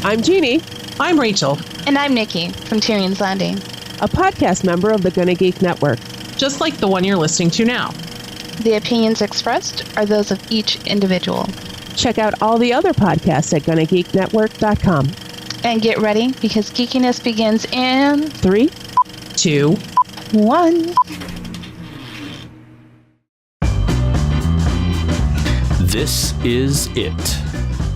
I'm Jeannie. I'm Rachel. And I'm Nikki from Tyrion's Landing, a podcast member of the Gonna Geek Network. Just like the one you're listening to now. The opinions expressed are those of each individual. Check out all the other podcasts at GonnaGeekNetwork.com. And get ready, because geekiness begins in 3, 2, 1. This is it.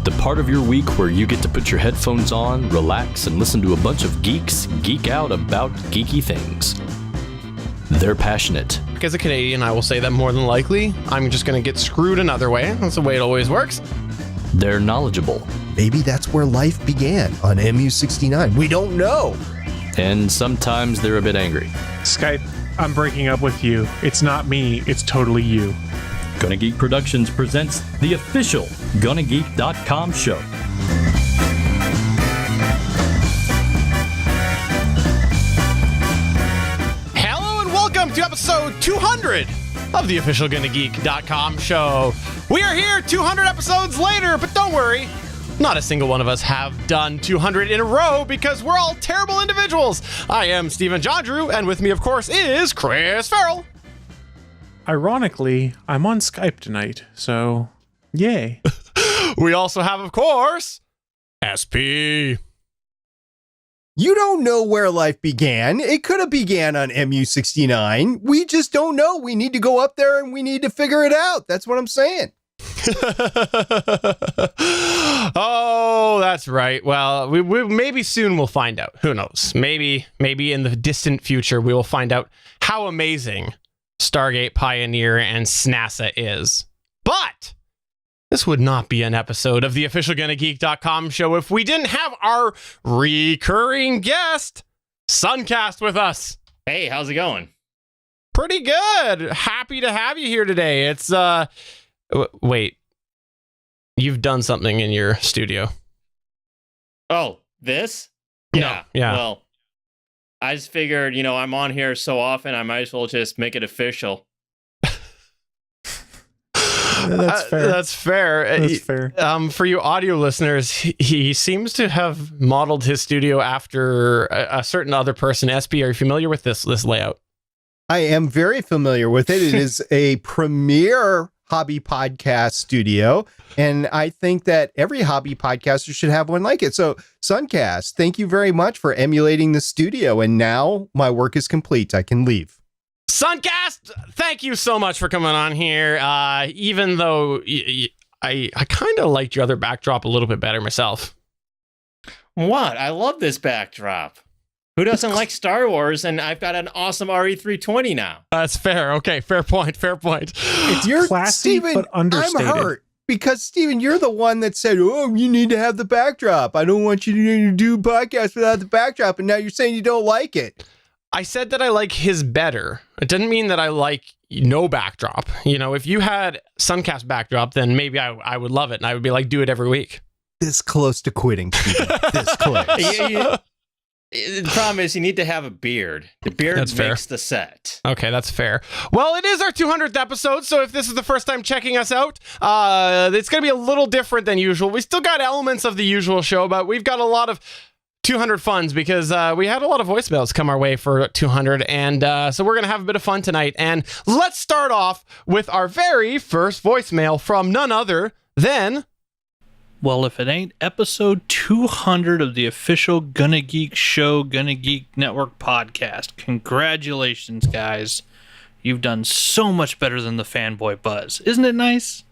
The part of your week where you get to put your headphones on, relax, and listen to a bunch of geeks geek out about geeky things. They're passionate. As a Canadian, I will say that more than likely, I'm just going to get screwed another way. That's the way it always works. They're knowledgeable. Maybe that's where life began, on MU69. We don't know. And sometimes they're a bit angry. Skype, I'm breaking up with you. It's not me, it's totally you. Gonna Geek Productions presents the official GonnaGeek.com show. Hello and welcome to episode 200 of the official GonnaGeek.com show. We are here 200 episodes later, but don't worry. Not a single one of us have done 200 in a row because we're all terrible individuals. I am Stephen Jondrew, and with me, of course, is Chris Ferrell. Ironically, I'm on Skype tonight, so yay. We also have, of course, SP. You don't know where life began. It could have began on MU69. We just don't know. We need to go up there and we need to figure it out. That's what I'm saying. Oh, that's right. Well, we maybe soon we'll find out. Who knows? Maybe in the distant future we will find out how amazing Stargate Pioneer and SNASA is. But this would not be an episode of the official GonnaGeek.com show if we didn't have our recurring guest, Sunkast, with us. Hey, how's it going? Pretty good. Happy to have you here today. It's wait, you've done something in your studio. Oh, this? Yeah. Well, I just figured, I'm on here so often, I might as well just make it official. That's fair. That's fair. That's fair. For you audio listeners, he seems to have modeled his studio after a certain other person. SP, are you familiar with this layout? I am very familiar with it. It is a premier hobby podcast studio, and I think that every hobby podcaster should have one like it. So, Sunkast, thank you very much for emulating the studio, and now my work is complete. I can leave. Sunkast, thank you so much for coming on here. Even though I kind of liked your other backdrop a little bit better myself. What? I love this backdrop. Who doesn't like Star Wars? And I've got an awesome RE320 now. That's fair. Okay, fair point. It's classy, Steven, but understated. I'm hurt because, Steven, you're the one that said, oh, you need to have the backdrop. I don't want you to do podcasts without the backdrop. And now you're saying you don't like it. I said that I like his better. It didn't mean that I like no backdrop. If you had Sunkast backdrop, then maybe I would love it. And I would be like, do it every week. This close to quitting, Steven. This close. The problem is you need to have a beard. The beard makes the set. Okay, that's fair. Well, it is our 200th episode, so if this is the first time checking us out, it's going to be a little different than usual. We still got elements of the usual show, but we've got a lot of 200 funs because we had a lot of voicemails come our way for 200, and so we're going to have a bit of fun tonight. And let's start off with our very first voicemail from none other than... Well, if it ain't episode 200 of the official Gonna Geek Show, Gonna Geek Network podcast. Congratulations, guys. You've done so much better than the fanboy buzz. Isn't it nice?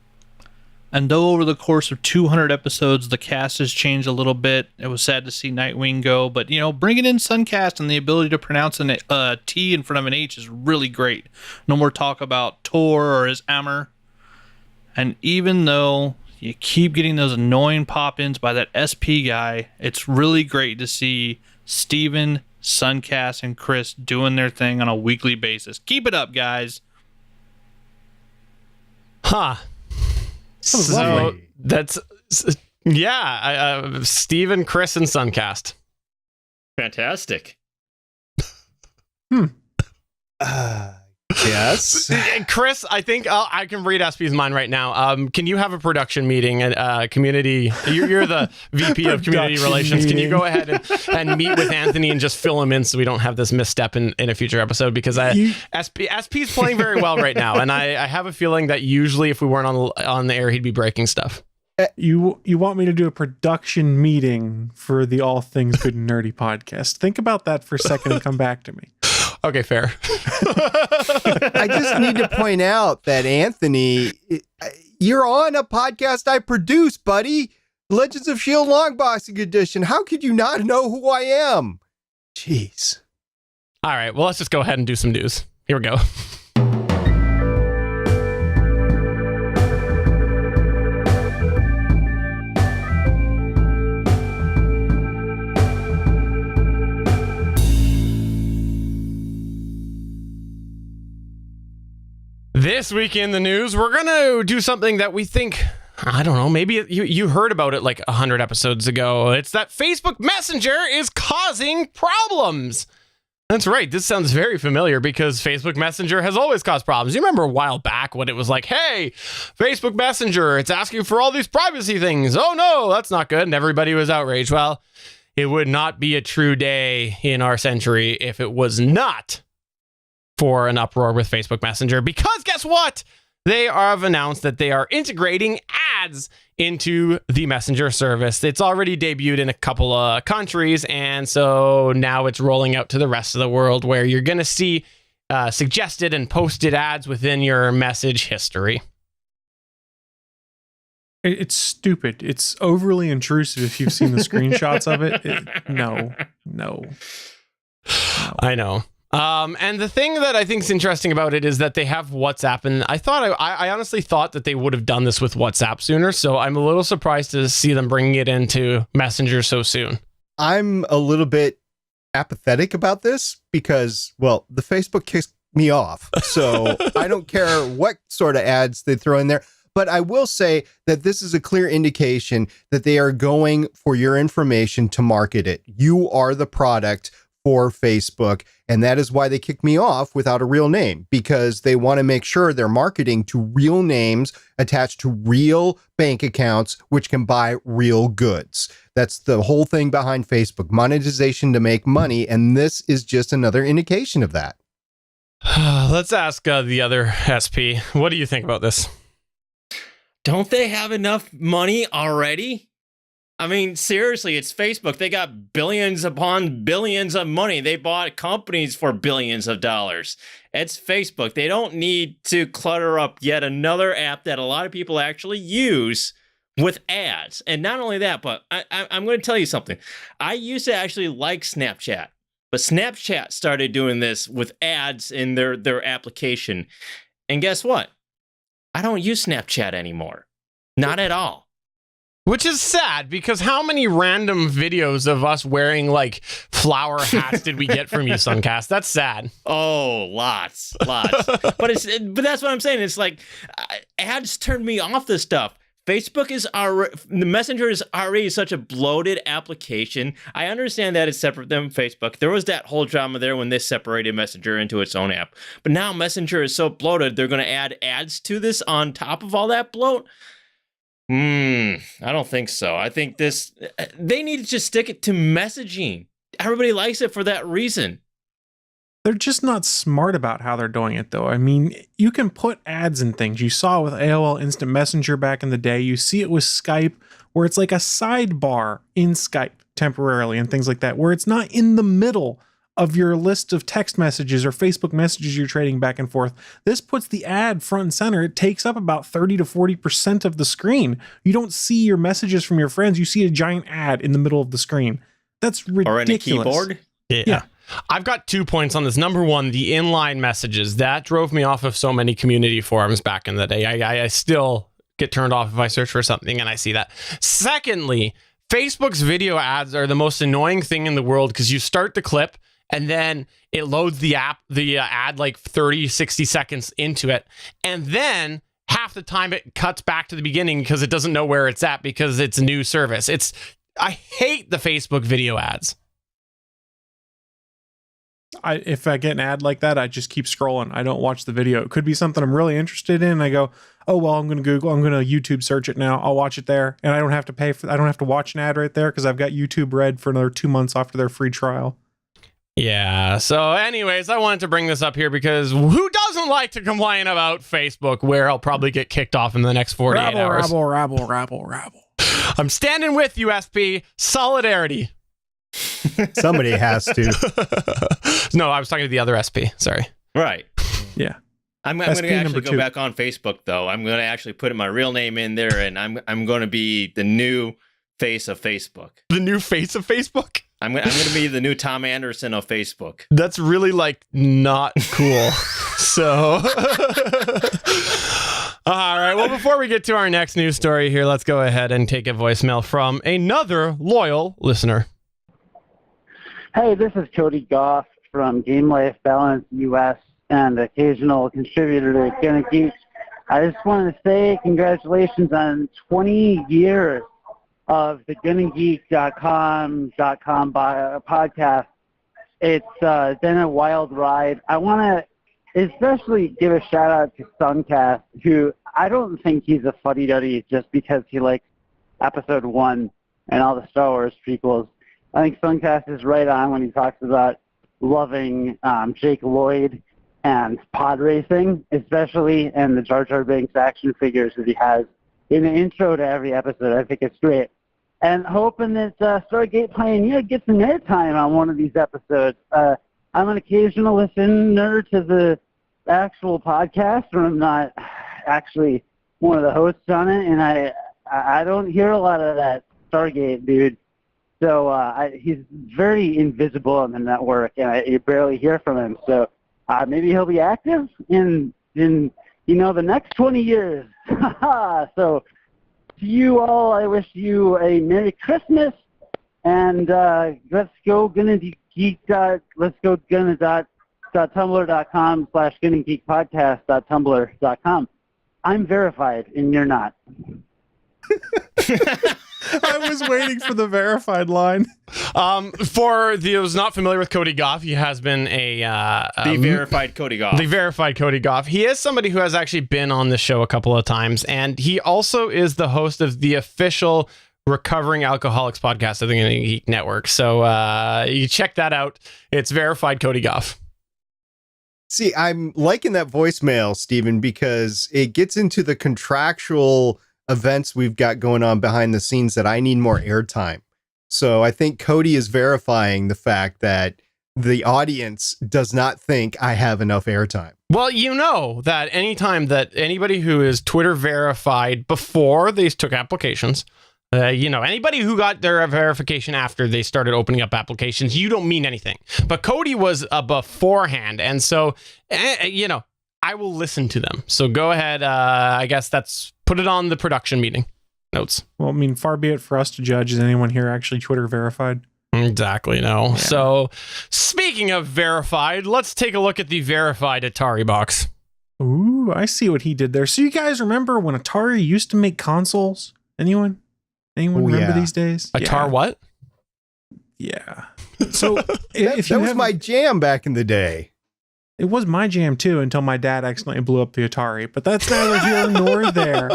And though over the course of 200 episodes, the cast has changed a little bit, it was sad to see Nightwing go, but, bringing in Sunkast and the ability to pronounce a T in front of an H is really great. No more talk about Tor or his Ammer. And even though you keep getting those annoying pop-ins by that SP guy, it's really great to see Steven, Sunkast, and Chris doing their thing on a weekly basis. Keep it up, guys. Huh. So that's, Steven, Chris, and Sunkast. Fantastic. Yes. Chris, I think I can read SP's mind right now. Can you have a production meeting at community? You're the VP of community relations. Can you go ahead and meet with Anthony and just fill him in so we don't have this misstep in a future episode? Because SP's playing very well right now, and I have a feeling that usually if we weren't on the air, he'd be breaking stuff. You want me to do a production meeting for the All Things Good and Nerdy podcast? Think about that for a second and come back to me. Okay, fair. I just need to point out that Anthony, you're on a podcast I produce, buddy. Legends of S.H.I.E.L.D. Longboxing Edition. How could you not know who I am? Jeez. All right, well, let's just go ahead and do some news. Here we go. This week in the news, we're going to do something that we think, I don't know, maybe you heard about it like 100 episodes ago. It's that Facebook Messenger is causing problems. That's right. This sounds very familiar because Facebook Messenger has always caused problems. You remember a while back when it was like, hey, Facebook Messenger, it's asking for all these privacy things. Oh, no, that's not good. And everybody was outraged. Well, it would not be a true day in our century if it was not for an uproar with Facebook Messenger, because guess what? They have announced that they are integrating ads into the Messenger service. It's already debuted in a couple of countries, and so now it's rolling out to the rest of the world where you're going to see suggested and posted ads within your message history. It's stupid. It's overly intrusive if you've seen the screenshots of it. No. I know. And the thing that I think is interesting about it is that they have WhatsApp, and I honestly thought that they would have done this with WhatsApp sooner, so I'm a little surprised to see them bringing it into Messenger so soon. I'm a little bit apathetic about this because, well, the Facebook kicks me off, so I don't care what sort of ads they throw in there. But I will say that this is a clear indication that they are going for your information to market it. You are the product for Facebook, and that is why they kicked me off without a real name, because they want to make sure they're marketing to real names attached to real bank accounts, which can buy real goods. That's the whole thing behind Facebook, monetization to make money, and this is just another indication of that. Let's ask the other SP. What do you think about this? Don't they have enough money already? I mean, seriously, it's Facebook. They got billions upon billions of money. They bought companies for billions of dollars. It's Facebook. They don't need to clutter up yet another app that a lot of people actually use with ads. And not only that, but I'm going to tell you something. I used to actually like Snapchat, but Snapchat started doing this with ads in their application. And guess what? I don't use Snapchat anymore. Not at all. Which is sad, because how many random videos of us wearing like flower hats did we get from you, Sunkast? That's sad. Oh, lots. But that's what I'm saying. It's like ads turned me off this stuff. The Messenger is already such a bloated application. I understand that it's separate than Facebook. There was that whole drama there when they separated Messenger into its own app. But now Messenger is so bloated, they're going to add ads to this on top of all that bloat. I don't think so. I think they need to just stick it to messaging. Everybody likes it for that reason. They're just not smart about how they're doing it, though. I mean, you can put ads and things. You saw with AOL Instant Messenger back in the day. You see it with Skype, where it's like a sidebar in Skype temporarily and things like that, where it's not in the middle of your list of text messages or Facebook messages you're trading back and forth. This puts the ad front and center. It takes up about 30 to 40% of the screen. You don't see your messages from your friends. You see a giant ad in the middle of the screen. That's ridiculous. Or in a keyboard? Yeah. I've got 2 points on this. Number one, the inline messages. That drove me off of so many community forums back in the day. I still get turned off if I search for something and I see that. Secondly, Facebook's video ads are the most annoying thing in the world, because you start the clip and then it loads the ad like 30, 60 seconds into it. And then half the time it cuts back to the beginning because it doesn't know where it's at because it's a new service. I hate the Facebook video ads. if I get an ad like that, I just keep scrolling. I don't watch the video. It could be something I'm really interested in. And I go, oh, well, I'm going to YouTube search it now. I'll watch it there. And I don't have to I don't have to watch an ad right there because I've got YouTube Red for another 2 months after their free trial. Yeah. So anyways, I wanted to bring this up here because who doesn't like to complain about Facebook, where I'll probably get kicked off in the next 48 hours. Rabble. I'm standing with you, SP. Solidarity. Somebody has to. No, I was talking to the other SP. Sorry. Right. Yeah. I'm going to actually number go 2. back on Facebook, though. I'm going to actually put my real name in there, and I'm going to be the new face of Facebook. The new face of Facebook? I'm going to be the new Tom Anderson of Facebook. That's really like not cool. So, all right. Well, before we get to our next news story here, let's go ahead and take a voicemail from another loyal listener. Hey, this is Cody Gough from Game Life Balance US and occasional contributor to Gonna Geek. I just wanted to say congratulations on 20 years of the GonnaGeek.com podcast. It's been a wild ride. I want to especially give a shout out to Sunkast, who I don't think he's a fuddy-duddy just because he likes Episode 1 and all the Star Wars prequels. I think Sunkast is right on when he talks about loving Jake Lloyd and pod racing, especially, and the Jar Jar Binks action figures that he has in the intro to every episode. I think it's great. And hoping that Stargate Pioneer gets an airtime on one of these episodes. I'm an occasional listener to the actual podcast, or I'm not actually one of the hosts on it, and I don't hear a lot of that Stargate dude. So he's very invisible on the network, and you barely hear from him. So maybe he'll be active in the next 20 years. So to you all, I wish you a Merry Christmas, and let's go tumblr.com/GonnaGeekPodcast.tumblr.com. I'm verified, and you're not. I was waiting for the verified line. For those not familiar with Cody Gough, he has been The verified Cody Gough. The verified Cody Gough. He is somebody who has actually been on the show a couple of times, and he also is the host of the official Recovering Alcoholics podcast of the Geek Network. So you check that out. It's verified Cody Gough. See, I'm liking that voicemail, Stephen, because it gets into the contractual events we've got going on behind the scenes that I need more airtime. So I think Cody is verifying the fact that the audience does not think I have enough airtime. Well, you know that anytime that anybody who is Twitter verified before they took applications, anybody who got their verification after they started opening up applications, you don't mean anything. But Cody was beforehand. And so, I will listen to them. So go ahead. I guess put it on the production meeting notes. Well, I mean, far be it for us to judge. Is anyone here actually Twitter verified? Exactly, no. Yeah. So speaking of verified, let's take a look at the verified Atari box. Ooh, I see what he did there. So you guys remember when Atari used to make consoles? Anyone remember these days? Atari what? Yeah. So that was my jam back in the day. It was my jam too until my dad accidentally blew up the Atari, but that's neither here nor there.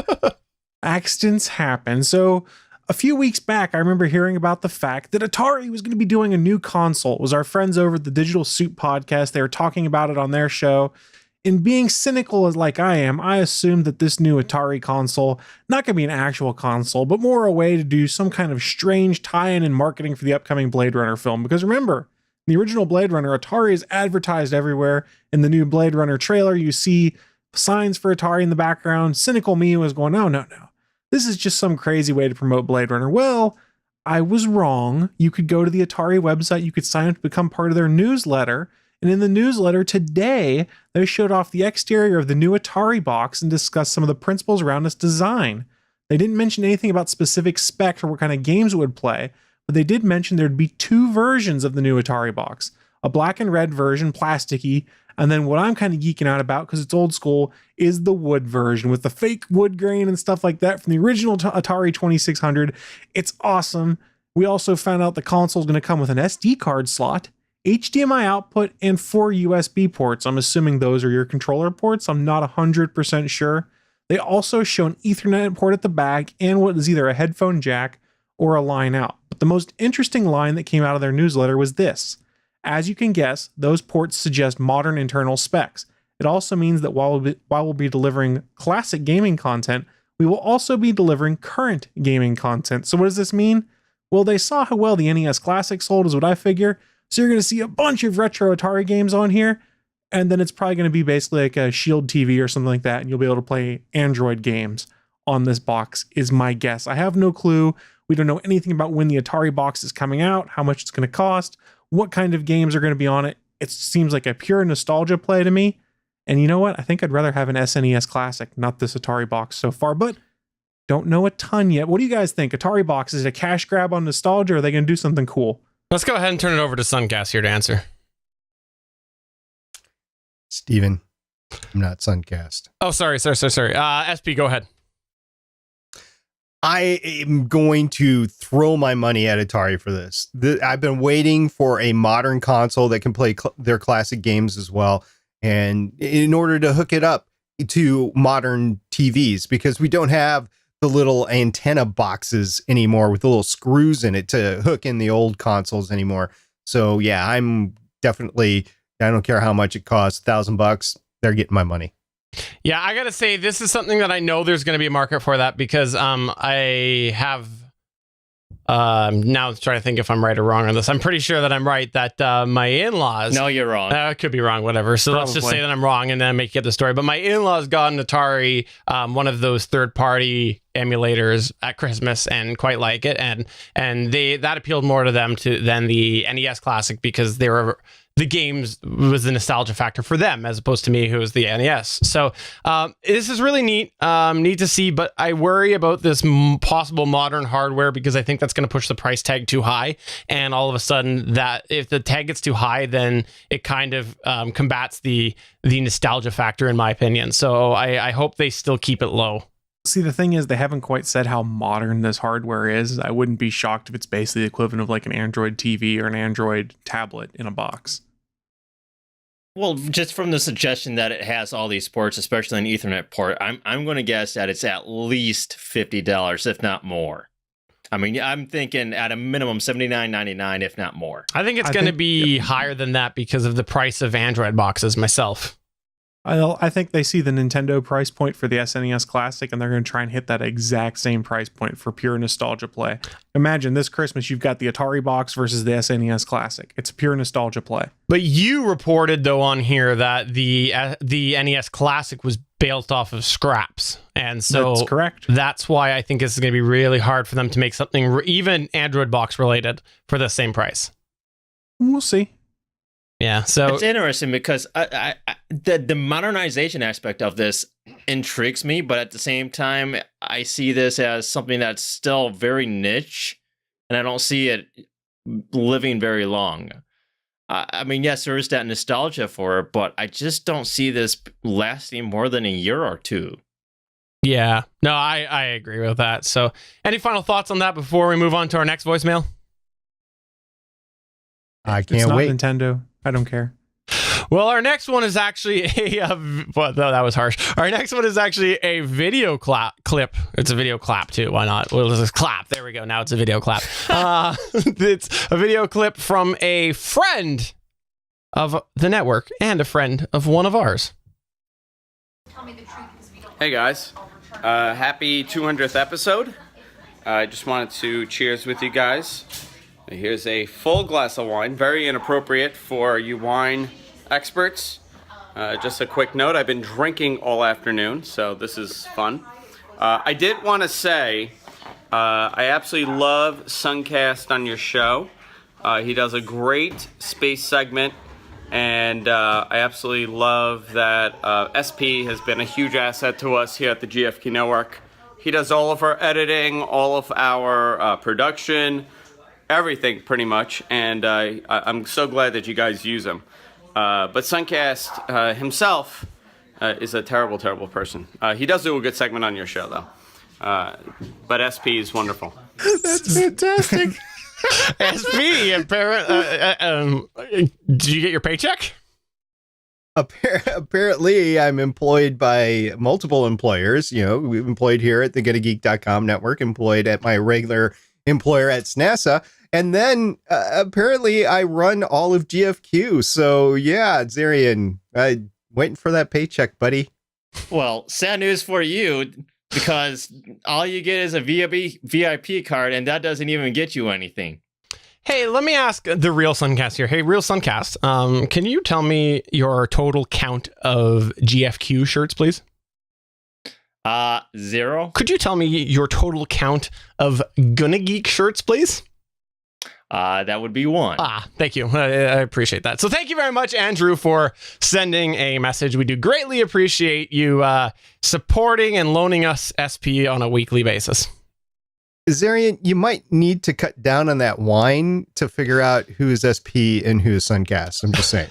Accidents happen. So a few weeks back, I remember hearing about the fact that Atari was going to be doing a new console. It was our friends over at the Digital Soup podcast. They were talking about it on their show. And being cynical as like I am, I assumed that this new Atari console, not going to be an actual console, but more a way to do some kind of strange tie-in and marketing for the upcoming Blade Runner film. Because remember, in the original Blade Runner, Atari is advertised everywhere. In the new Blade Runner trailer, you see signs for Atari in the background. Cynical me was going, no. This is just some crazy way to promote Blade Runner. Well, I was wrong. You could go to the Atari website. You could sign up to become part of their newsletter. And in the newsletter today, they showed off the exterior of the new Atari box and discussed some of the principles around its design. They didn't mention anything about specific specs or what kind of games it would play, but they did mention there'd be 2 versions of the new Atari box. A black and red version, plasticky, and then what I'm kind of geeking out about, because it's old school, is the wood version with the fake wood grain and stuff like that from the original Atari 2600. It's awesome. We also found out the console is going to come with an SD card slot. HDMI output, and 4 USB ports. I'm assuming those are your controller ports. I'm not 100% sure. They also show an Ethernet port at the back and what is either a headphone jack or a line out. But the most interesting line that came out of their newsletter was this. As you can guess, those ports suggest modern internal specs. It also means that while we'll be delivering classic gaming content, we will also be delivering current gaming content. So what does this mean? Well, they saw how well the NES Classic sold is what I figure. So you're going to see a bunch of retro Atari games on here. And then it's probably going to be basically like a Shield TV or something like that. And you'll be able to play Android games on this box is my guess. I have no clue. We don't know anything about when the Atari box is coming out, how much it's going to cost, what kind of games are going to be on it. It seems like a pure nostalgia play to me. And you know what? I think I'd rather have an SNES Classic, not this Atari box so far, but don't know a ton yet. What do you guys think? Atari box, is it a cash grab on nostalgia, or are they going to do something cool? Let's go ahead and turn it over to Sunkast here to answer. Steven, I'm not Sunkast. Oh, sorry. SP, go ahead. I am going to throw my money at Atari for this. I've been waiting for a modern console that can play their classic games as well. And in order to hook it up to modern TVs, because we don't have the little antenna boxes anymore with the little screws in it to hook in the old consoles anymore. So yeah, I'm definitely, I don't care how much it costs, $1,000, they're getting my money. Yeah, I gotta say, this is something that I know there's going to be a market for that, because I have now trying to think if I'm right or wrong on this. I'm pretty sure that I'm right, that my in-laws... No, you're wrong. I could be wrong, whatever. So let's just say that I'm wrong and then make it the story. But my in-laws got an Atari, one of those third-party emulators at Christmas, and quite like it. And that appealed more to them than the NES Classic, because they were... the games was the nostalgia factor for them, as opposed to me, who was the NES. So this is really neat to see, but I worry about this possible modern hardware, because I think that's going to push the price tag too high. And all of a sudden, that if the tag gets too high, then it kind of combats the nostalgia factor, in my opinion. So I hope they still keep it low. See, the thing is, they haven't quite said how modern this hardware is. I wouldn't be shocked if it's basically the equivalent of like an Android TV or an Android tablet in a box. Well, just from the suggestion that it has all these ports, especially an Ethernet port, I'm going to guess that it's at least $50, if not more. I mean, I'm thinking at a minimum $79.99, if not more. I think it's going to be higher than that because of the price of Android boxes myself. I think they see the Nintendo price point for the SNES Classic, and they're going to try and hit that exact same price point for pure nostalgia play. Imagine this Christmas, you've got the Atari box versus the SNES Classic. It's a pure nostalgia play. But you reported, though, on here that the NES Classic was built off of scraps. And so that's correct. That's why I think it's going to be really hard for them to make something even Android box related for the same price. We'll see. Yeah, so it's interesting because the modernization aspect of this intrigues me, but at the same time, I see this as something that's still very niche, and I don't see it living very long. I mean, yes, there is that nostalgia for it, but I just don't see this lasting more than a year or two. Yeah, no, I agree with that. So, any final thoughts on that before we move on to our next voicemail? I can't wait. Nintendo. I don't care. Well, our next one is actually well, that was harsh. Our next one is actually a video clip. It's a video clap too. Why not? Well, let's just clap. There we go. Now it's a video clap. It's a video clip from a friend of the network and a friend of one of ours. Hey guys, happy 200th episode. I just wanted to cheers with you guys. Here's a full glass of wine, very inappropriate for you wine experts. Just a quick note, I've been drinking all afternoon, so this is fun. I did want to say, I absolutely love Sunkast on your show. He does a great space segment, and I absolutely love that SP has been a huge asset to us here at the GFQ Network. He does all of our editing, all of our production, everything pretty much, and I'm so glad that you guys use him. But Sunkast himself is a terrible, terrible person. He does do a good segment on your show, though. But SP is wonderful. That's fantastic. SP, did you get your paycheck? Apparently, I'm employed by multiple employers. You know, we've employed here at the GetAGeek.com network, employed at my regular employer at SNASA. And then apparently I run all of GFQ. So yeah, Zarian, waiting for that paycheck, buddy. Well, sad news for you, because all you get is a VIP card, and that doesn't even get you anything. Hey, let me ask the real Sunkast here. Hey, real Sunkast, can you tell me your total count of GFQ shirts, please? 0. Could you tell me your total count of Gonna Geek shirts, please? That would be 1. Thank you. I appreciate that. So thank you very much, Andrew, for sending a message. We do greatly appreciate you supporting and loaning us SP on a weekly basis. Zarian, you might need to cut down on that wine to figure out who is SP and who is Sunkast. I'm just saying.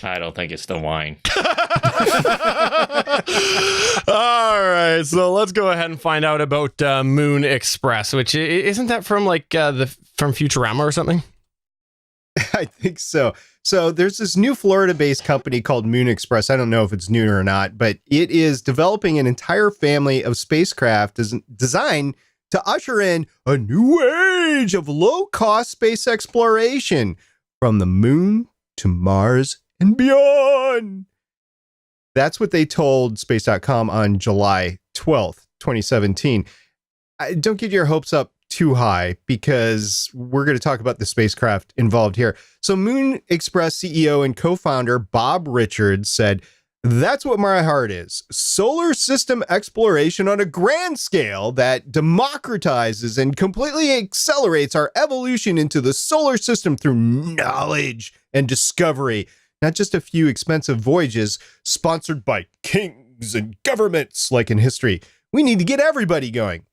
I don't think it's the wine. All right, so let's go ahead and find out about Moon Express, which isn't that from from Futurama or something? I think so. So there's this new Florida-based company called Moon Express. I don't know if it's new or not, but it is developing an entire family of spacecraft designed to usher in a new age of low-cost space exploration from the moon to Mars and beyond. That's what they told Space.com on July 12th, 2017. Don't get your hopes up too high, because we're going to talk about the spacecraft involved here. So Moon Express CEO and co-founder Bob Richards said, "That's what my heart is. Solar system exploration on a grand scale that democratizes and completely accelerates our evolution into the solar system through knowledge and discovery. Not just a few expensive voyages sponsored by kings and governments like in history. We need to get everybody going."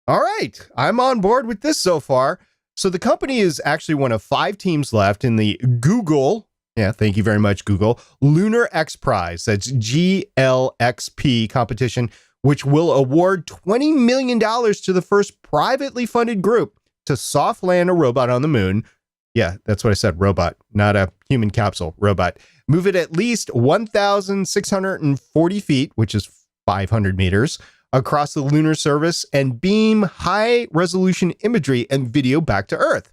All right, I'm on board with this so far. So the company is actually one of 5 teams left in the Google, thank you very much, Google, Lunar X Prize, that's GLXP competition, which will award $20 million to the first privately funded group to soft land a robot on the moon. Yeah, that's what I said, robot, not a human capsule, robot. Move it at least 1,640 feet, which is 500 meters, across the lunar surface and beam high-resolution imagery and video back to Earth.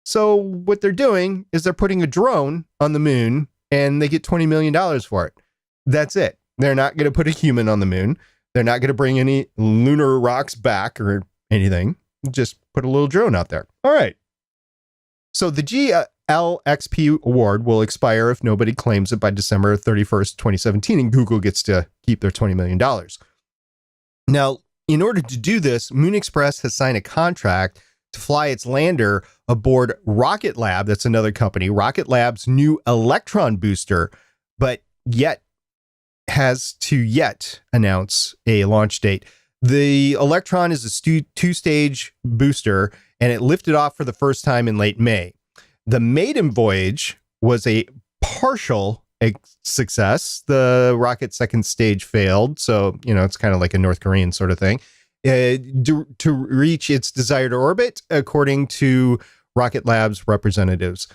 So what they're doing is they're putting a drone on the moon, and they get $20 million for it. That's it. They're not going to put a human on the moon. They're not going to bring any lunar rocks back or anything. Just put a little drone out there. All right. So the GLXP award will expire if nobody claims it by December 31st, 2017, and Google gets to keep their $20 million. Now, in order to do this, Moon Express has signed a contract to fly its lander aboard Rocket Lab. That's another company, Rocket Lab's new Electron booster, but has to announce a launch date. The Electron is a 2-stage booster, and it lifted off for the first time in late May. The maiden voyage was a partial success. The rocket's second stage failed, so it's kind of like a North Korean sort of thing. To reach its desired orbit, according to Rocket Lab's representatives.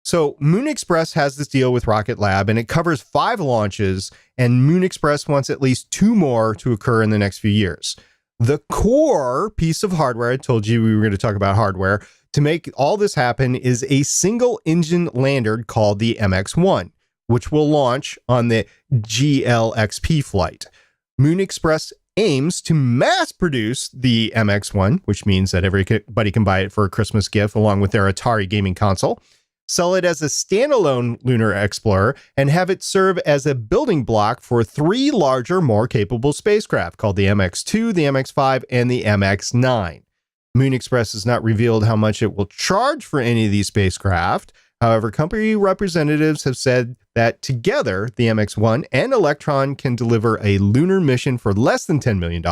So Moon Express has this deal with Rocket Lab, and it covers 5 launches, and Moon Express wants at least 2 more to occur in the next few years. The core piece of hardware, I told you we were going to talk about hardware, to make all this happen is a single engine lander called the MX-1, which will launch on the GLXP flight. Moon Express aims to mass produce the MX-1, which means that everybody can buy it for a Christmas gift along with their Atari gaming console, sell it as a standalone lunar explorer, and have it serve as a building block for 3 larger, more capable spacecraft called the MX-2, the MX-5, and the MX-9. Moon Express has not revealed how much it will charge for any of these spacecraft. However, company representatives have said that together, the MX-1 and Electron can deliver a lunar mission for less than $10 million.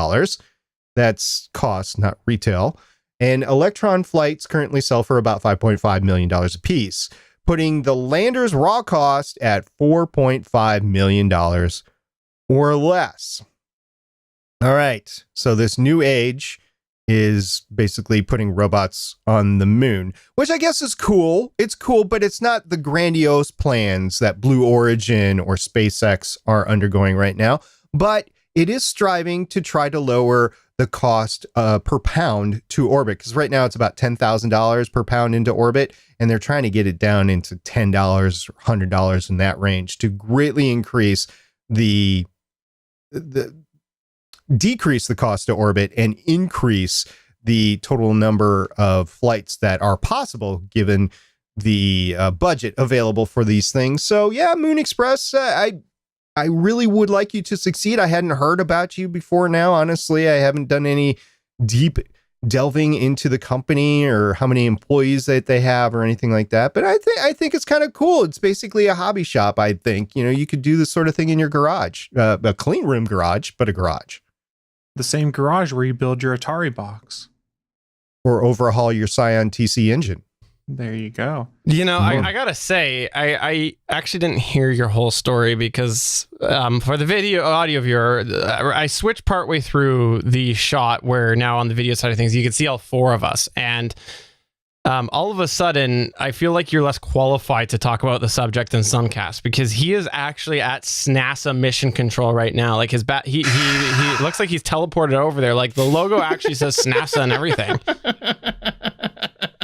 That's cost, not retail. And Electron flights currently sell for about $5.5 million a piece, putting the lander's raw cost at $4.5 million or less. All right, so this new age is basically putting robots on the moon, which I guess is cool. It's cool, but it's not the grandiose plans that Blue Origin or SpaceX are undergoing right now. But it is striving to try to lower the cost per pound to orbit, because right now it's about $10,000 per pound into orbit, and they're trying to get it down into $10 or $100 in that range to greatly increase the decrease the cost to orbit and increase the total number of flights that are possible given the budget available for these things. So yeah, Moon Express, I really would like you to succeed. I hadn't heard about you before now. Honestly, I haven't done any deep delving into the company or how many employees that they have or anything like that. But I think it's kind of cool. It's basically a hobby shop. I think, you could do this sort of thing in your garage, a clean room garage, but a garage. The same garage where you build your Atari box. Or overhaul your Scion TC engine. There you go. I gotta say, I actually didn't hear your whole story because for the audio viewer, I switched partway through the shot where now on the video side of things, you can see all four of us. And all of a sudden, I feel like you're less qualified to talk about the subject than Sunkast, because he is actually at NASA mission control right now. Like he looks like he's teleported over there. Like the logo actually says NASA and everything.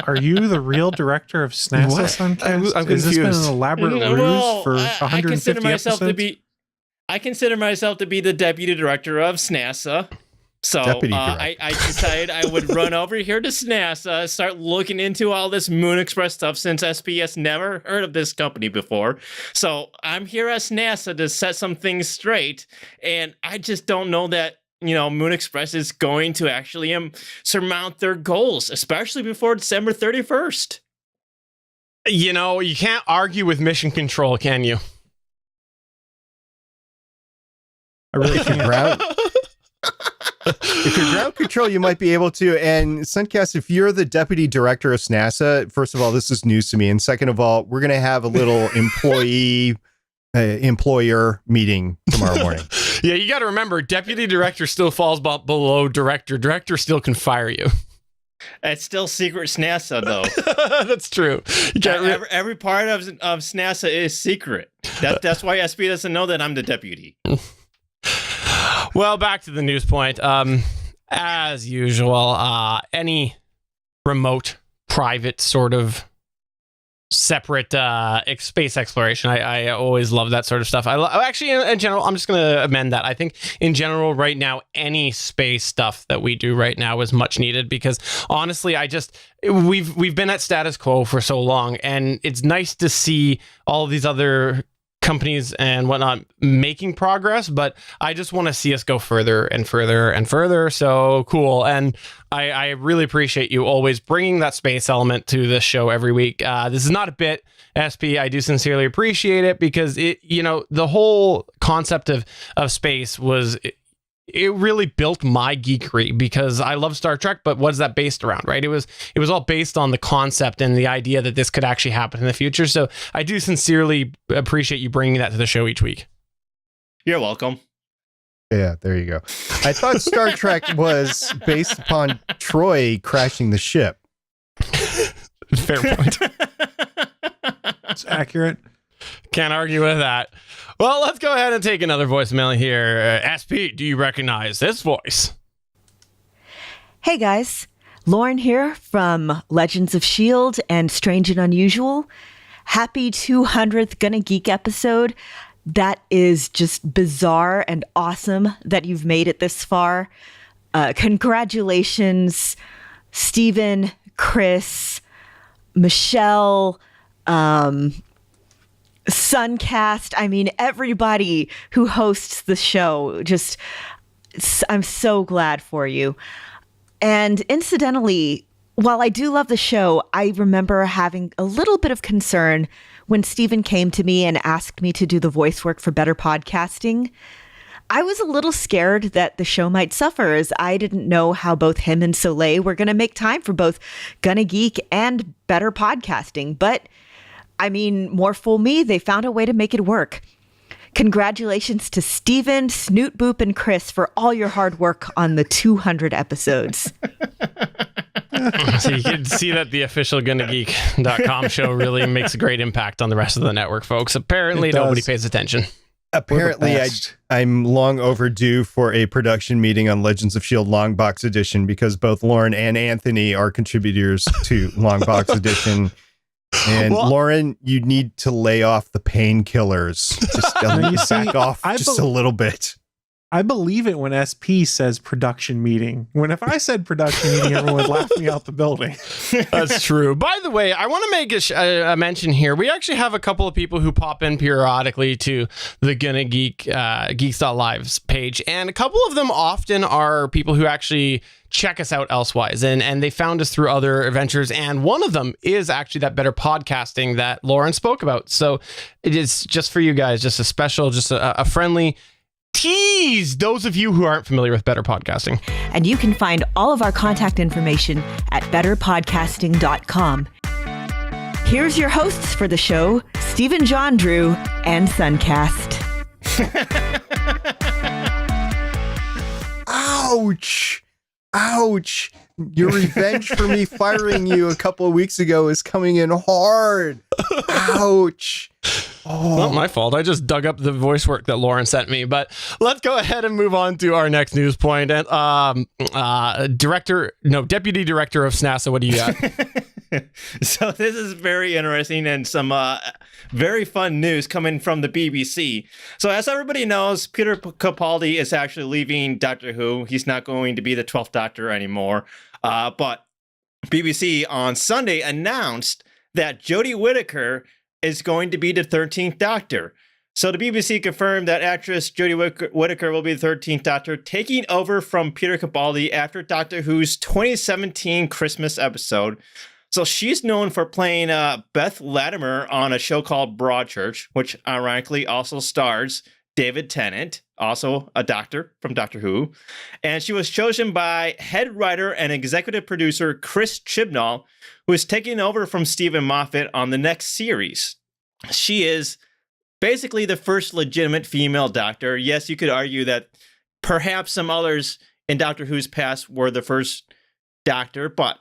Are you the real director of NASA, Sunkast? I'm Has this been confused. an elaborate ruse for 150 episodes? I consider myself to be the deputy director of SNASA. So I decided I would run over here to SNASA, start looking into all this Moon Express stuff, since SPS never heard of this company before. So I'm here at SNASA to set some things straight, and I just don't know that Moon Express is going to actually surmount their goals, especially before December 31st. You can't argue with mission control, can you? I really can't. If you're ground control, you might be able to. And Sunkast, if you're the deputy director of SNASA, first of all, this is news to me. And second of all, we're going to have a little employer meeting tomorrow morning. Yeah, you got to remember, deputy director still falls below director. Director still can fire you. It's still secret SNASA, though. That's true. Every part of SNASA is secret. That's why SP doesn't know that I'm the deputy. Well, back to the news point. As usual, any remote, private sort of separate space exploration, I always love that sort of stuff. Actually, in general, I'm just going to amend that. I think in general right now, any space stuff that we do right now is much needed, because honestly, we've been at status quo for so long, and it's nice to see all of these other companies and whatnot making progress, but I just want to see us go further and further and further. So cool. And I really appreciate you always bringing that space element to this show every week. This is not a bit, SP. I do sincerely appreciate it, because the whole concept of space was it really built my geekery, because I love Star Trek, but what is that based around, right? It was all based on the concept and the idea that this could actually happen in the future. So I do sincerely appreciate you bringing that to the show each week. You're welcome. Yeah, there you go. I thought Star Trek was based upon Troy crashing the ship. Fair point. It's accurate. Can't argue with that. Well, let's go ahead and take another voicemail here. SP, do you recognize this voice? Hey guys, Lauren here from Legends of S.H.I.E.L.D. and Strange and Unusual. Happy 200th Gonna Geek episode. That is just bizarre and awesome that you've made it this far. Congratulations, Steven, Chris, Michelle, Sunkast. I mean, everybody who hosts the show. Just, I'm so glad for you. And incidentally, while I do love the show, I remember having a little bit of concern when Steven came to me and asked me to do the voice work for Better Podcasting. I was a little scared that the show might suffer, as I didn't know how both him and Soleil were going to make time for both Gonna Geek and Better Podcasting. But I mean, more fool me, they found a way to make it work. Congratulations to Steven, Snoot Boop, and Chris for all your hard work on the 200 episodes. So you can see that the official GonnaGeek.com show really makes a great impact on the rest of the network, folks. Apparently, nobody pays attention. Apparently, I'm long overdue for a production meeting on Legends of S.H.I.E.L.D. Longbox Edition because both Lauren and Anthony are contributors to Longbox Edition. And Lauren, you need to lay off the painkillers. Just back off just a little bit. I believe it when SP says production meeting. If I said production meeting, everyone would laugh me out the building. That's true. By the way, I want to make a mention here. We actually have a couple of people who pop in periodically to the Gonna Geek Geeks.live's page, and a couple of them often are people who actually check us out elsewise, and they found us through other adventures, and one of them is actually that Better Podcasting that Lauren spoke about. So it is just for you guys, just a special, just a friendly tease, those of you who aren't familiar with Better Podcasting. And you can find all of our contact information at betterpodcasting.com. Here's your hosts for the show, Stephen Jondrew and Sunkast. Ouch! Ouch! Your revenge for me firing you a couple of weeks ago is coming in hard. Ouch! Oh. Not my fault. I just dug up the voice work that Lauren sent me. But let's go ahead and move on to our next news point. And Deputy Director of SNASA, what do you got? So this is very interesting and some very fun news coming from the BBC. So as everybody knows, Peter Capaldi is actually leaving Doctor Who. He's not going to be the 12th Doctor anymore. But BBC on Sunday announced that Jodie Whittaker is going to be the 13th Doctor. So the BBC confirmed that actress Jodie Whittaker will be the 13th Doctor, taking over from Peter Capaldi after Doctor Who's 2017 Christmas episode. So she's known for playing Beth Latimer on a show called Broadchurch, which ironically also stars David Tennant, also a doctor from Doctor Who. And she was chosen by head writer and executive producer Chris Chibnall, who is taking over from Stephen Moffat on the next series. She is basically the first legitimate female doctor. Yes, you could argue that perhaps some others in Doctor Who's past were the first doctor, but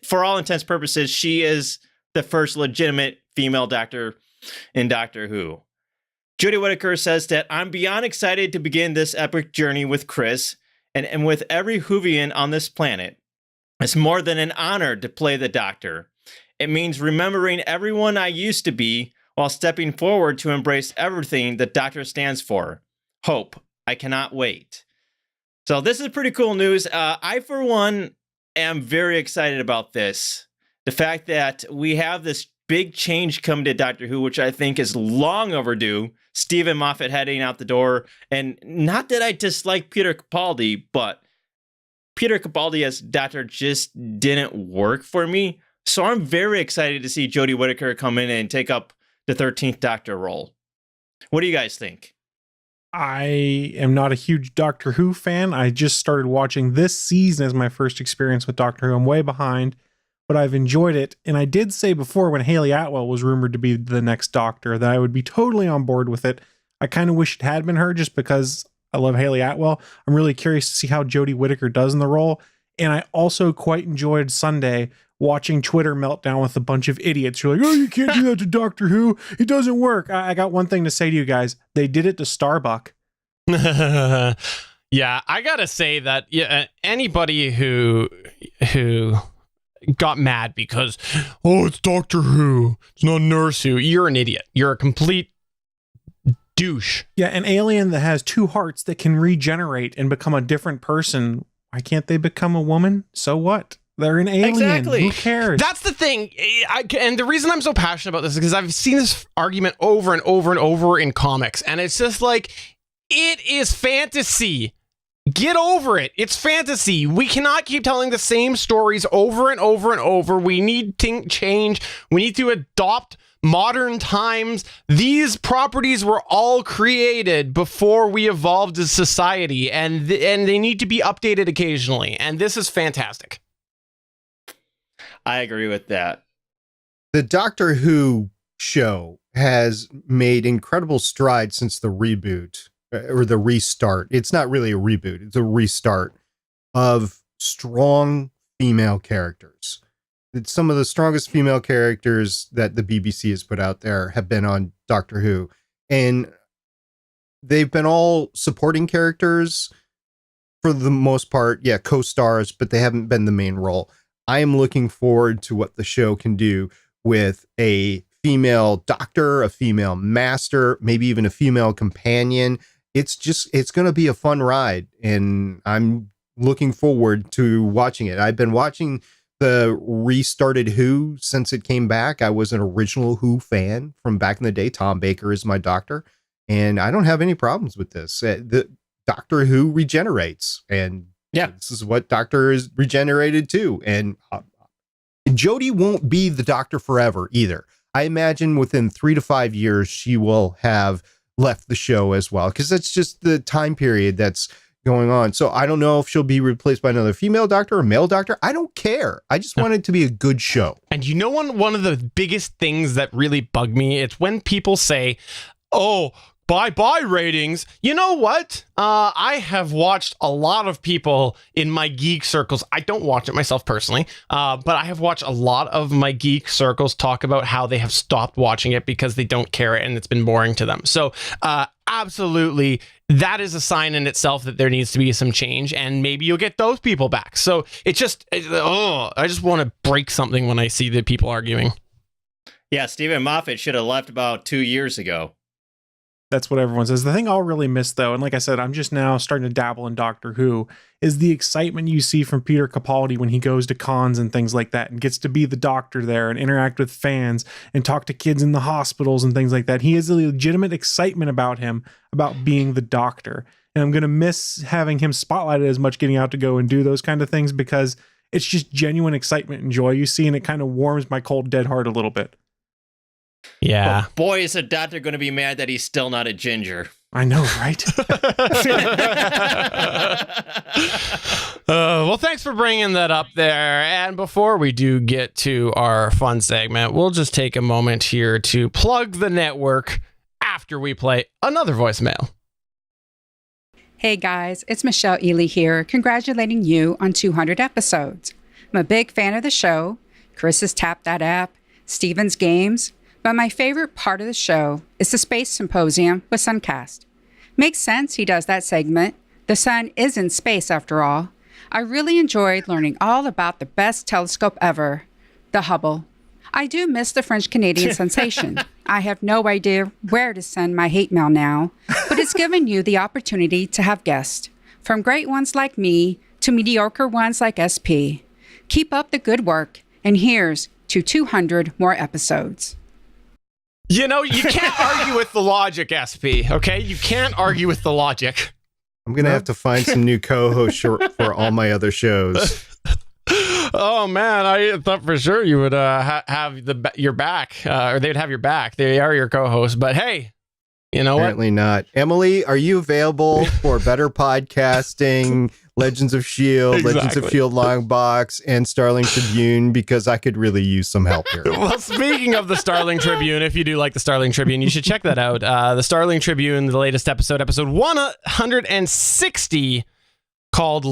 for all intents and purposes, she is the first legitimate female doctor in Doctor Who. Jodie Whittaker says that I'm beyond excited to begin this epic journey with Chris and with every Whovian on this planet. It's more than an honor to play the Doctor. It means remembering everyone I used to be while stepping forward to embrace everything the Doctor stands for. Hope. I cannot wait. So this is pretty cool news. I, for one, am very excited about this. The fact that we have this big change coming to Doctor Who, which I think is long overdue. Stephen Moffat heading out the door. And not that I dislike Peter Capaldi, but Peter Capaldi as Doctor just didn't work for me. So I'm very excited to see Jodie Whittaker come in and take up the 13th Doctor role. What do you guys think? I am not a huge Doctor Who fan. I just started watching this season as my first experience with Doctor Who. I'm way behind, but I've enjoyed it. And I did say before when Hayley Atwell was rumored to be the next Doctor that I would be totally on board with it. I kind of wish it had been her just because I love Hayley Atwell. I'm really curious to see how Jodie Whittaker does in the role. And I also quite enjoyed Sunday watching Twitter melt down with a bunch of idiots who are like, oh, you can't do that to Doctor Who. It doesn't work. I got one thing to say to you guys. They did it to Starbuck. Yeah, I gotta say that anybody who got mad because, oh, it's Doctor Who, it's not Nurse Who, you're an idiot. You're a complete douche. Yeah, an alien that has two hearts that can regenerate and become a different person. Why can't they become a woman? So what? They're an alien. Exactly. Who cares? That's the thing. And the reason I'm so passionate about this is because I've seen this argument over and over and over in comics. And it's just like, it is fantasy. Get over it. It's fantasy. We cannot keep telling the same stories over and over and over. We need to change. We need to adopt modern times. These properties were all created before we evolved as society, and they need to be updated occasionally. And this is fantastic. I agree with that. The Doctor Who show has made incredible strides since the reboot or the restart. It's not really a reboot, it's a restart of strong female characters. It's some of the strongest female characters that the BBC has put out there have been on Doctor Who. And they've been all supporting characters for the most part. Yeah, co-stars, but they haven't been the main role. I am looking forward to what the show can do with a female doctor, a female master, maybe even a female companion. It's going to be a fun ride, and I'm looking forward to watching it. I've been watching the restarted Who since it came back. I was an original Who fan from back in the day. Tom Baker is my doctor, and I don't have any problems with this. The Doctor Who regenerates, and this is what Doctor is regenerated too. And Jodie won't be the Doctor forever either. I imagine within 3 to 5 years, she will have left the show as well, because that's just the time period that's going on. So I don't know if she'll be replaced by another female doctor or male doctor. I don't care. I just want it to be a good show. And you know, one of the biggest things that really bug me, it's when people say, oh, bye ratings. You know what? I have watched a lot of people in my geek circles. I don't watch it myself personally, but I have watched a lot of my geek circles talk about how they have stopped watching it because they don't care and it's been boring to them. So absolutely, that is a sign in itself that there needs to be some change, and maybe you'll get those people back. So I just want to break something when I see the people arguing. Yeah, Stephen Moffat should have left about 2 years ago. That's what everyone says. The thing I'll really miss, though, and like I said, I'm just now starting to dabble in Doctor Who, is the excitement you see from Peter Capaldi when he goes to cons and things like that and gets to be the doctor there and interact with fans and talk to kids in the hospitals and things like that. He has a legitimate excitement about him, about being the doctor. And I'm going to miss having him spotlighted as much, getting out to go and do those kind of things, because it's just genuine excitement and joy you see, and it kind of warms my cold, dead heart a little bit. Yeah. Well, boy, is a doctor going to be mad that he's still not a ginger. I know, right? Well, thanks for bringing that up there. And before we do get to our fun segment, we'll just take a moment here to plug the network after we play another voicemail. Hey guys, it's Michelle Ealey here, congratulating you on 200 episodes. I'm a big fan of the show. Chris has tapped that app, Steven's games. But my favorite part of the show is the Space Symposium with Sunkast. Makes sense he does that segment. The sun is in space after all. I really enjoyed learning all about the best telescope ever, the Hubble. I do miss the French-Canadian sensation. I have no idea where to send my hate mail now, but it's given you the opportunity to have guests, from great ones like me to mediocre ones like SP. Keep up the good work, and here's to 200 more episodes. You know, you can't argue with the logic, SP, okay? You can't argue with the logic. I'm going to have to find some new co-hosts for all my other shows. Oh, man, I thought for sure you would have your back, or they'd have your back. They are your co-hosts, but hey, you know Apparently not. Emily, are you available for better podcasting, Legends of S.H.I.E.L.D., Exactly. Legends of S.H.I.E.L.D. Longbox, and Starling Tribune, because I could really use some help here. Well, speaking of the Starling Tribune, if you do like the Starling Tribune, you should check that out. The Starling Tribune, the latest episode 160, called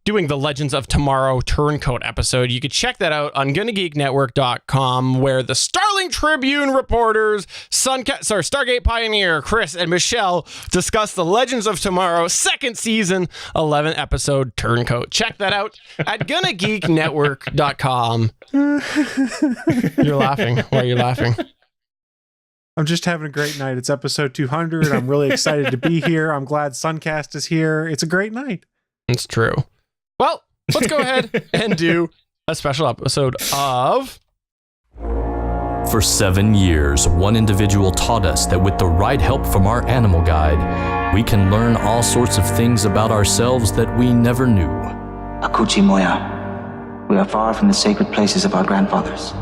doing the Legends of Tomorrow Turncoat episode. You could check that out on GonnaGeekNetwork.com, where the Starling Tribune reporters, Stargate Pioneer, Chris and Michelle, discuss the Legends of Tomorrow second season, 11 episode Turncoat. Check that out at GonnaGeekNetwork.com. You're laughing. Why are you laughing? I'm just having a great night. It's episode 200. I'm really excited to be here. I'm glad Sunkast is here. It's a great night. It's true. Well, let's go ahead and do a special episode of... For 7 years, one individual taught us that with the right help from our animal guide, we can learn all sorts of things about ourselves that we never knew. Akuchi Moya. We are far from the sacred places of our grandfathers.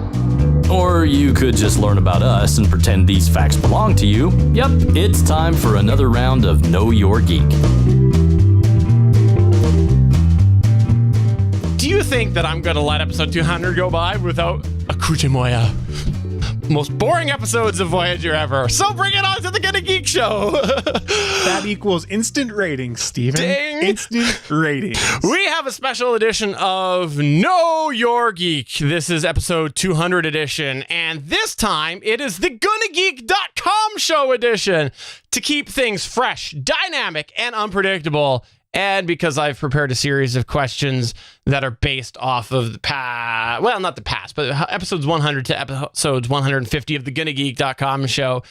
Or you could just learn about us and pretend these facts belong to you. Yep, it's time for another round of Know Your Geek. Do you think that I'm going to let episode 200 go by without a Kuchimoya? most boring episodes of Voyager ever. So bring it on to the Gonna Geek Show. That equals instant ratings, Steven. Ding. Instant ratings. We have a special edition of Know Your Geek. This is episode 200 edition, and this time it is the GonnaGeek.com show edition to keep things fresh, dynamic, and unpredictable. And because I've prepared a series of questions that are based off of the past, well, not the past, but episodes 100 to episodes 150 of the GonnaGeek.com show,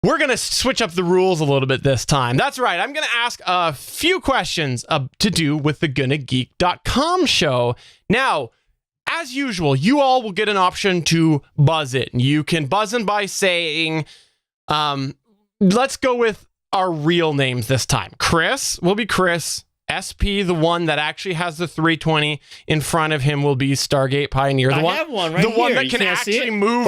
we're going to switch up the rules a little bit this time. That's right. I'm going to ask a few questions to do with the GonnaGeek.com show. Now, as usual, you all will get an option to buzz it. You can buzz in by saying, let's go with our real names this time. Chris will be Chris. SP, the one that actually has the 320 in front of him, will be Stargate Pioneer. The I have one right the one here. that You can can't see actually it? move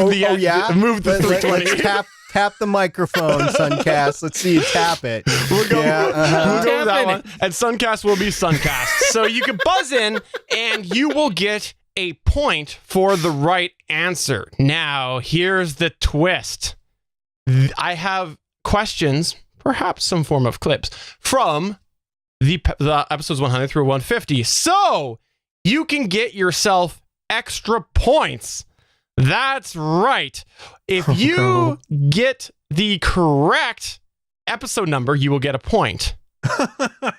move the 320. Let's tap the microphone, Sunkast. Let's see you tap it. We'll go, we'll go with that Tapping one. And Sunkast will be Sunkast. So you can buzz in and you will get a point for the right answer. Now, here's the twist. I have questions, perhaps some form of clips, from the episodes 100 through 150. So you can get yourself extra points. That's right. If you get the correct episode number, you will get a point.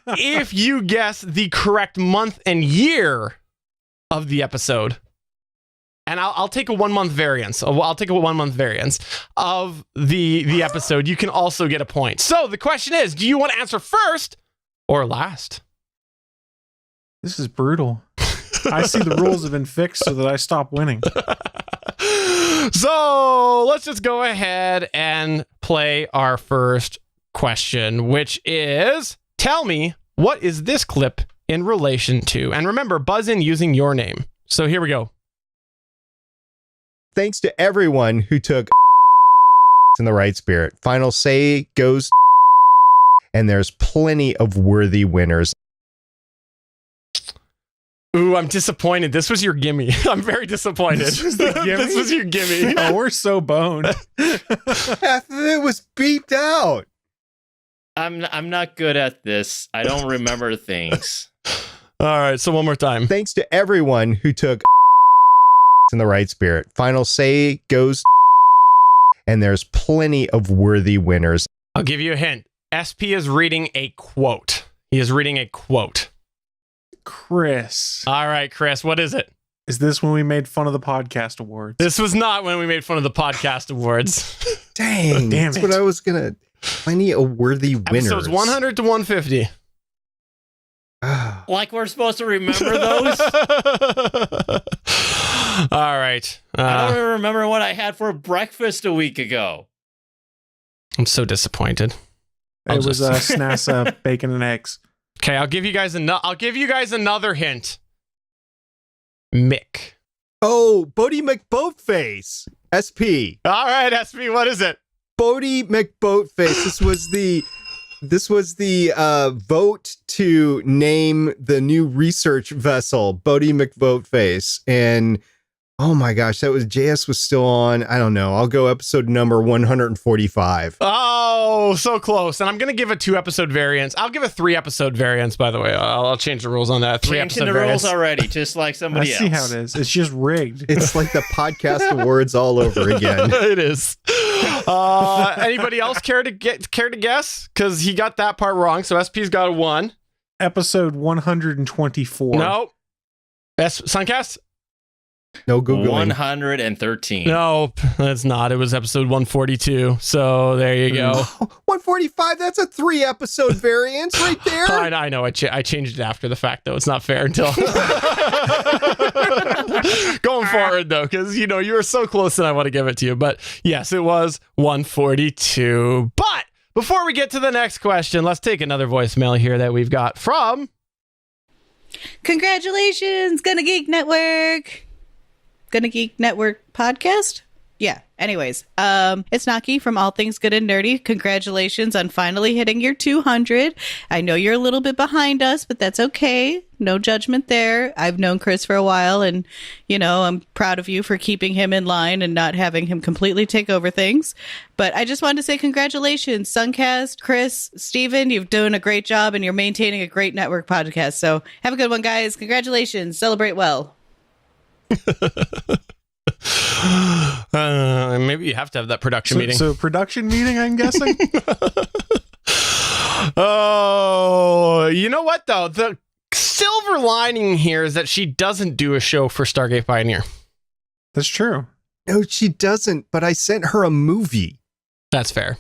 If you guess the correct month and year of the episode, and I'll take a 1 month variance. I'll take a 1 month variance of the episode. You can also get a point. So the question is, do you want to answer first or last? This is brutal. I see the rules have been fixed so that I stop winning. So let's just go ahead and play our first question, which is, tell me, what is this clip in relation to? And remember, buzz in using your name. So here we go. Thanks to everyone who took in the right spirit. Final say goes, and there's plenty of worthy winners. Ooh, I'm disappointed. This was your gimme. I'm very disappointed. This was the gimme? This was your gimme. Oh, we're so boned. It was beeped out. I'm not good at this. I don't remember things. All right, so one more time. Thanks to everyone who took in the right spirit. Final say goes, and there's plenty of worthy winners. I'll give you a hint. SP is reading a quote. He is reading a quote. Chris. All right, Chris, what is it? Is this when we made fun of the podcast awards? This was not when we made fun of the podcast awards. Dang, Damn that's it. what I was gonna. Plenty of worthy winners. Episodes 100 to 150. Like we're supposed to remember those? All right. I don't even remember what I had for breakfast a week ago. I'm so disappointed. It was Snassa bacon and eggs. Okay, I'll give you guys another hint. Mick. Oh, Bodie McBoatface. SP. All right, SP, what is it? Bodie McBoatface. This was the vote to name the new research vessel, Bodie McBoatface. And oh my gosh, that was JS was still on. I don't know. I'll go episode number 145. Oh, so close. And I'm going to give a 2-episode variance. I'll give a 3-episode variance, by the way. I'll change the rules on that. 3-episode variance. Rules already, just like somebody else. I see how it is. It's just rigged. It's like the podcast awards all over again. It is. Anybody else care to guess? Because he got that part wrong. So SP's got a 1. Episode 124. No. Sunkast? No Googling. 113. Nope, that's not. It was episode 142. So there you go. 145, that's a 3-episode variance right there. I know. I changed it after the fact, though. It's not fair until going forward, though, because you were so close and I want to give it to you. But yes, it was 142. But before we get to the next question, let's take another voicemail here that we've got from. Congratulations, Gonna Geek Network. Gonna Geek Network podcast? Yeah. Anyways, it's Naki from All Things Good and Nerdy. Congratulations on finally hitting your 200. I know you're a little bit behind us, but that's okay. No judgment there. I've known Chris for a while, and, you know, I'm proud of you for keeping him in line and not having him completely take over things. But I just wanted to say congratulations, Sunkast, Chris, Steven. You've done a great job, and you're maintaining a great network podcast. So have a good one, guys. Congratulations. Celebrate well. Maybe you have to have that production meeting. So production meeting, I'm guessing. Oh, you know what though? The silver lining here is that she doesn't do a show for Stargate Pioneer. That's true. No, she doesn't. But I sent her a movie. That's fair.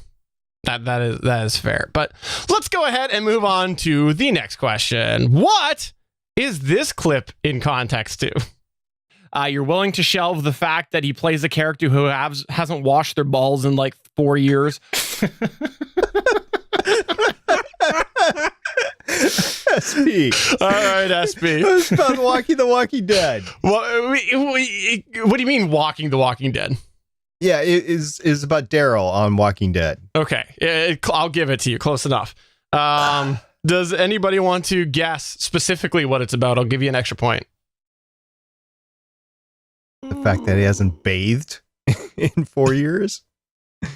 That is fair. But let's go ahead and move on to the next question. What is this clip in context to? You're willing to shelve the fact that he plays a character who hasn't washed their balls in like 4 years. SP. All right, SP. It's about Walking the Walking Dead. What do you mean Walking the Walking Dead? Yeah, it is about Daryl on Walking Dead. Okay, I'll give it to you. Close enough. Does anybody want to guess specifically what it's about? I'll give you an extra point. The fact that he hasn't bathed in 4 years?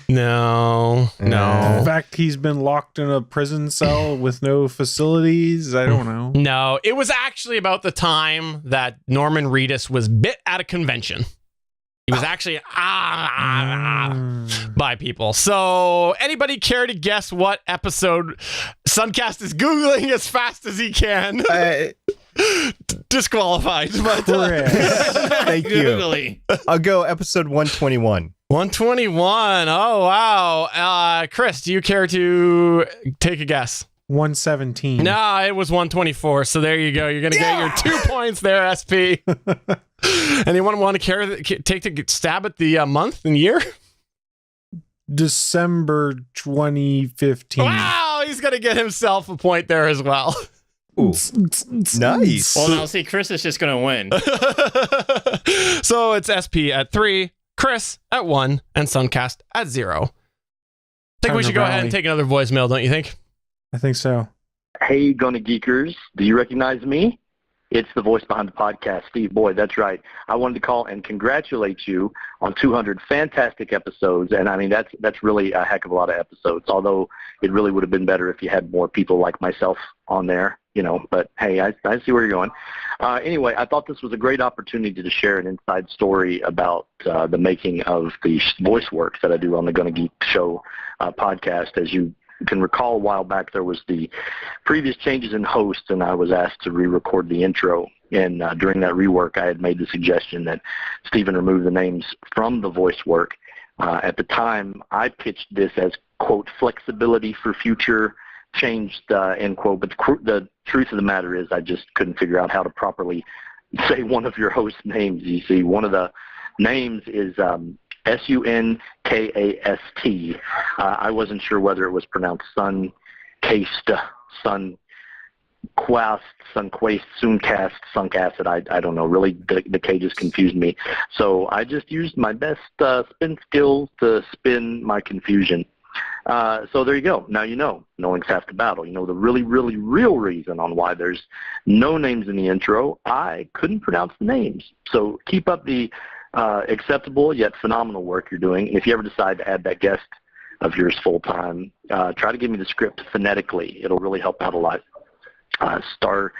No. The fact he's been locked in a prison cell with no facilities? I don't know. No, it was actually about the time that Norman Reedus was bit at a convention. He was actually by people. So anybody care to guess what episode Sunkast is Googling as fast as he can? Disqualified. But, thank you. I'll go episode 121. 121. Oh, wow. Chris, do you care to take a guess? 117. No, it was 124. So there you go. You're going to get your 2 points there, SP. Anyone want to take a stab at the month and year? December 2015. Wow, he's going to get himself a point there as well. Ooh, nice. Well, now see, Chris is just going to win. So it's SP at 3, Chris at 1, and Sunkast at 0. I think we should go ahead and take another voicemail, don't you think? I think so. Hey, Gonna Geekers. Do you recognize me? It's the voice behind the podcast, Steve Boyd. That's right. I wanted to call and congratulate you on 200 fantastic episodes. And I mean, that's really a heck of a lot of episodes, although it really would have been better if you had more people like myself on there, you know, but hey, I see where you're going. Anyway, I thought this was a great opportunity to share an inside story about the making of the voice work that I do on the Gonna Geek Show podcast. As you can recall, a while back there was the previous changes in host, and I was asked to re-record the intro. And during that rework, I had made the suggestion that Stephen remove the names from the voice work. At the time, I pitched this as, quote, flexibility for future changed, end quote. But the truth of the matter is I just couldn't figure out how to properly say one of your host names. You see, one of the names is Sunkast. I wasn't sure whether it was pronounced Sunkast, Sunquast, Sunkast, Sunkast. I don't know. Really, the K just confused me. So I just used my best spin skills to spin my confusion. So there you go. Now you know. Knowing's half the battle. You know the really, really real reason on why there's no names in the intro. I couldn't pronounce the names. So keep up the acceptable yet phenomenal work you're doing. And if you ever decide to add that guest of yours full time, try to give me the script phonetically. It'll really help out a lot. Stargate,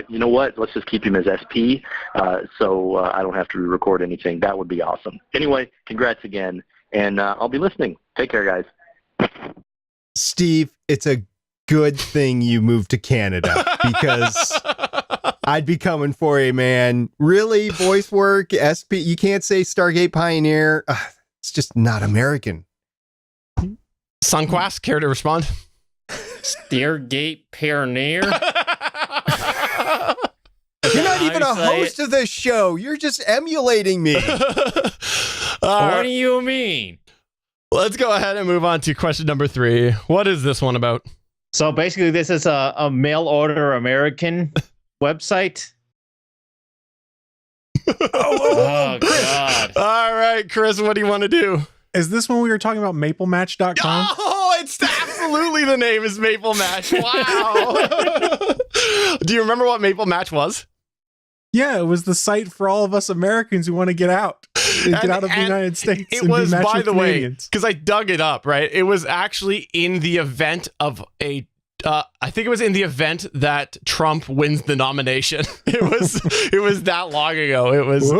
you know what? Let's just keep him as SP, so I don't have to re-record anything. That would be awesome. Anyway, congrats again, and I'll be listening. Take care, guys. Steve, it's a good thing you moved to Canada because I'd be coming for you, man. Really, voice work, SP. You can't say Stargate Pioneer. It's just not American. Sunquast, care to respond? Stargate Pioneer? You're not even a host of this show. You're just emulating me. What do you mean? Let's go ahead and move on to question number 3. What is this one about? So basically, this is a mail order American website. Oh, God. All right, Chris, what do you want to do? Is this when we were talking about MapleMatch.com? Oh, it's absolutely the name is Maple Match. Wow. Do you remember what Maple Match was? Yeah, it was the site for all of us Americans who want to get out. Get out of the United States. It and was, be matched by with the way, Canadians. because I dug it up, right? It was actually in the event of I think it was in the event that Trump wins the nomination. It was that long ago. It was,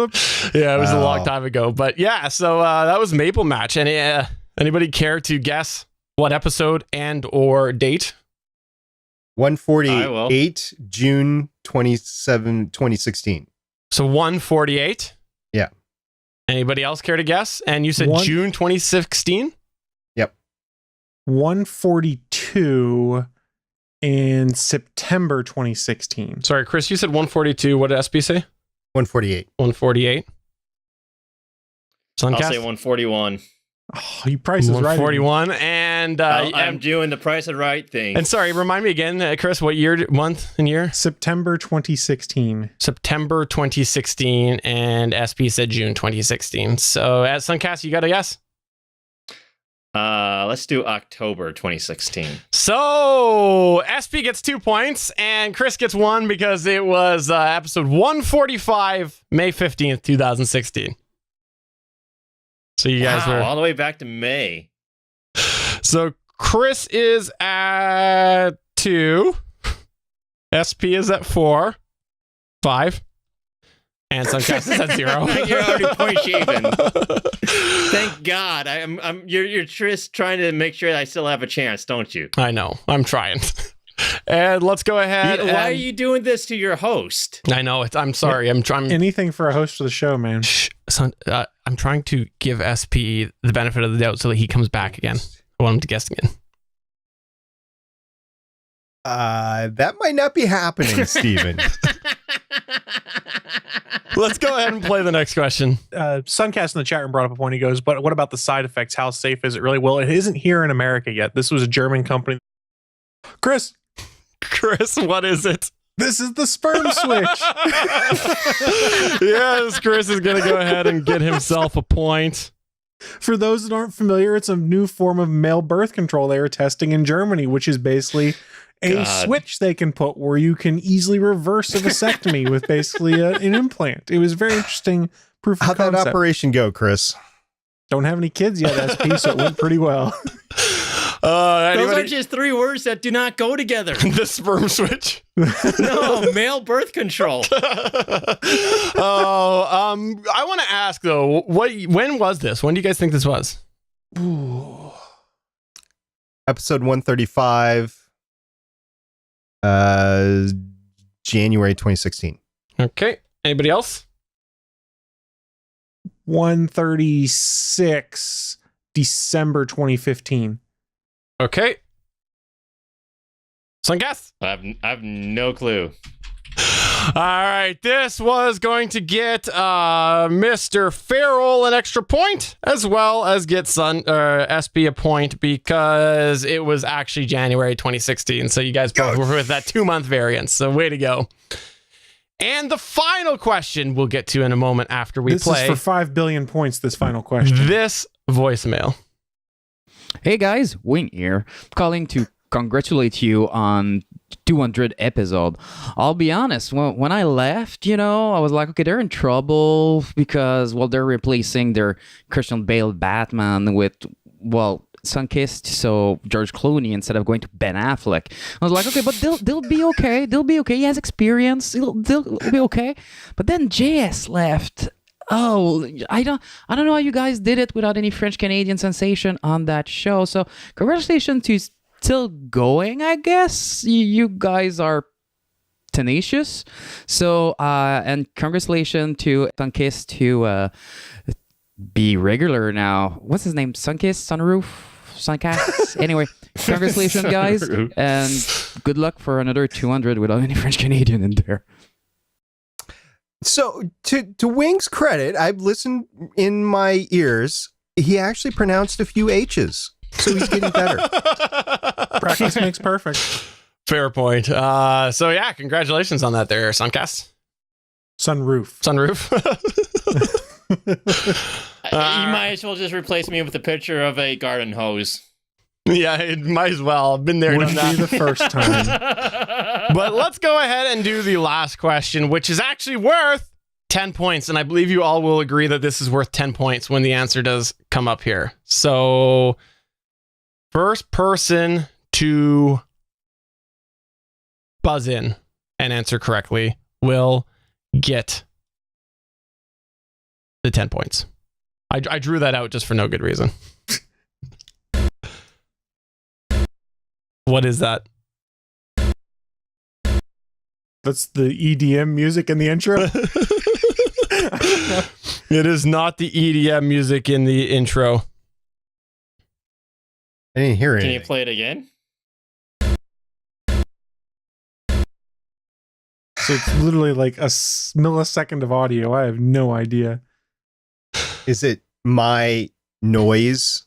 yeah, it was a long time ago. But yeah, so that was Maple Match. And anybody care to guess what episode and or date? 148, June 27, 2016. So 148. Yeah. Anybody else care to guess? And you said June 2016? Yep. 142 in September 2016. Sorry, Chris, you said 142. What did SB say? 148. 148. Sunkast? I'll say 141. Oh, you price is right. 141. And I'm doing the price and right thing. And sorry, remind me again, Chris, what year, month and year? September 2016. September 2016. And SP said June 2016. So at Sunkast, you got a guess? Let's do October 2016. So SP gets 2 points and Chris gets 1 because it was episode 145, May 15th, 2016. So you guys were all the way back to May. So Chris is at 2, SP is at 4, 5, and Sunkast is at 0. You're already point shaving. Thank God. You're just trying to make sure that I still have a chance, don't you? I know. I'm trying. And let's go ahead. Why are you doing this to your host? I know. I'm sorry. I'm trying. Anything for a host of the show, man. Son, I'm trying to give SP the benefit of the doubt so that he comes back again. I want him to guess again. That might not be happening, Steven. Let's go ahead and play the next question. Sunkast in the chat room brought up a point. He goes, but what about the side effects? How safe is it really? Well, it isn't here in America yet. This was a German company. Chris, what is it? This is the sperm switch. Yes, Chris is going to go ahead and get himself a point. For those that aren't familiar, it's a new form of male birth control they were testing in Germany, which is basically a switch they can put where you can easily reverse a vasectomy with basically an implant. It was very interesting proof of concept. How'd that operation go, Chris? Don't have any kids yet, SP, so it went pretty well. Those are just 3 words that do not go together. The sperm switch. No, male birth control. I want to ask though, when was this? When do you guys think this was? Ooh. Episode 135, January 2016. Okay. Anybody else? 136, December 2015. Okay. Sunkast? I have no clue. All right, this was going to get Mr. Ferrell an extra point, as well as get SP a point because it was actually January 2016. So you guys both were with that 2-month variance. So way to go. And the final question we'll get to in a moment after we play. This is for 5 billion points, this final question. This voicemail. Hey guys, Wing here, calling to congratulate you on 200 episode. I'll be honest, when I left, I was like, okay, they're in trouble because, they're replacing their Christian Bale Batman with, Sunkast, so George Clooney instead of going to Ben Affleck. I was like, okay, but they'll be okay. They'll be okay. He has experience. They'll be okay. But then JS left. Oh, I don't know how you guys did it without any French Canadian sensation on that show. So congratulations to still going, I guess. You guys are tenacious. So and congratulations to Sunkast to be regular now. What's his name? Sunkast? Anyway, congratulations, guys. And good luck for another 200 without any French Canadian in there. So to Wing's credit, I've listened in my ears. He actually pronounced a few H's. So he's getting better. Practice makes perfect. Fair point. So yeah, congratulations on that there, Sunkast. Sunroof. You might as well just replace me with a picture of a garden hose. Yeah, it might as well. I've been there. Wouldn't be the first time. But let's go ahead and do the last question, which is actually worth 10 points. And I believe you all will agree that this is worth 10 points when the answer does come up here. So, first person to buzz in and answer correctly will get the 10 points. I drew that out just for no good reason. What is that? That's the EDM music in the intro? It is not the EDM music in the intro. I didn't hear it. Can you play it again? So it's literally like a millisecond of audio. I have no idea. Is it my noise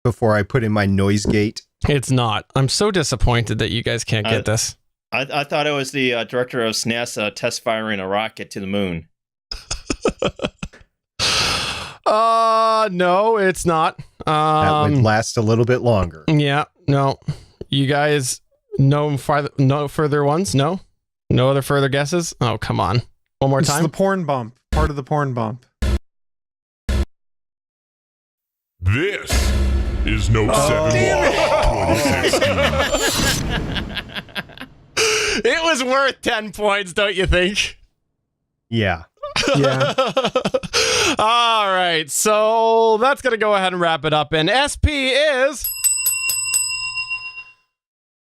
before I put in my noise gate? It's not. I'm so disappointed that you guys can't get this. I thought it was the director of NASA test firing a rocket to the moon. No, it's not. That would last a little bit longer. Yeah, no. You guys, no further ones? No other further guesses? Oh, come on. One more time. It's the porn bump. Part of the porn bump. This is No Second Watch 2016. It was worth 10 points, don't you think? Yeah. Yeah. All right, so that's going to go ahead and wrap it up. And SP is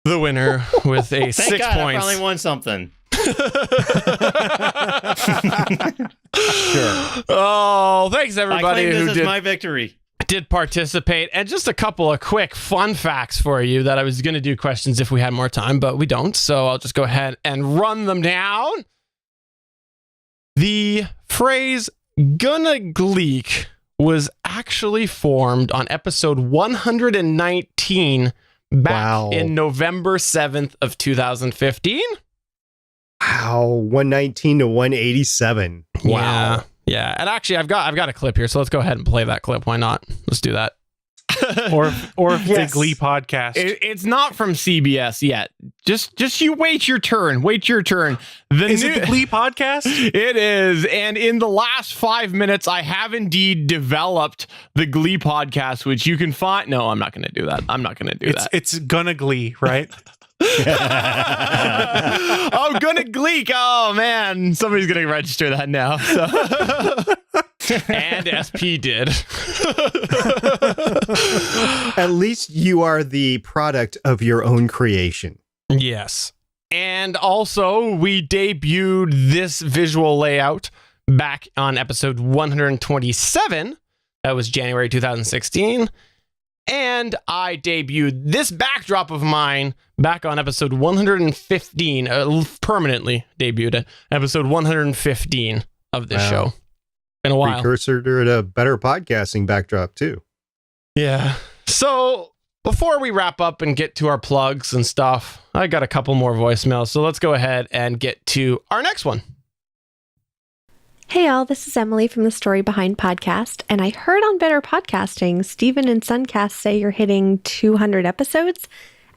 the winner with a Thank 6 God, I points. finally won something. Sure. Oh, thanks I everybody claim this who as my victory. did participate. And just a couple of quick fun facts for you that I was going to do questions if we had more time, but we don't. So I'll just go ahead and run them down. The phrase "gonna gleek" was actually formed on episode 119 back in November 7th of 2015. Wow, 119 to 187. Wow. Yeah. And actually I've got a clip here, so let's go ahead and play that clip. Why not? Let's do that. or if it's a Glee podcast. It's not from CBS yet. Just you wait your turn. Wait your turn. Is it the Glee podcast? It is. And in the last 5 minutes, I have indeed developed the Glee podcast, which you can find. No, I'm not going to do that. I'm not going to do that. It's gonna Glee, right? Oh, gonna gleek. Oh man, somebody's gonna register that now. So. And SP did. At least you are the product of your own creation. Yes. And also, we debuted this visual layout back on episode 127. That was January 2016. And I debuted this backdrop of mine back on episode 115, permanently debuted at episode 115 of this show. Been a while. Precursor to a better podcasting backdrop, too. Yeah. So before we wrap up and get to our plugs and stuff, I got a couple more voicemails. So let's go ahead and get to our next one. Hey all, this is Emily from the Story Behind podcast, and I heard on Better Podcasting, Steven and Sunkast say you're hitting 200 episodes,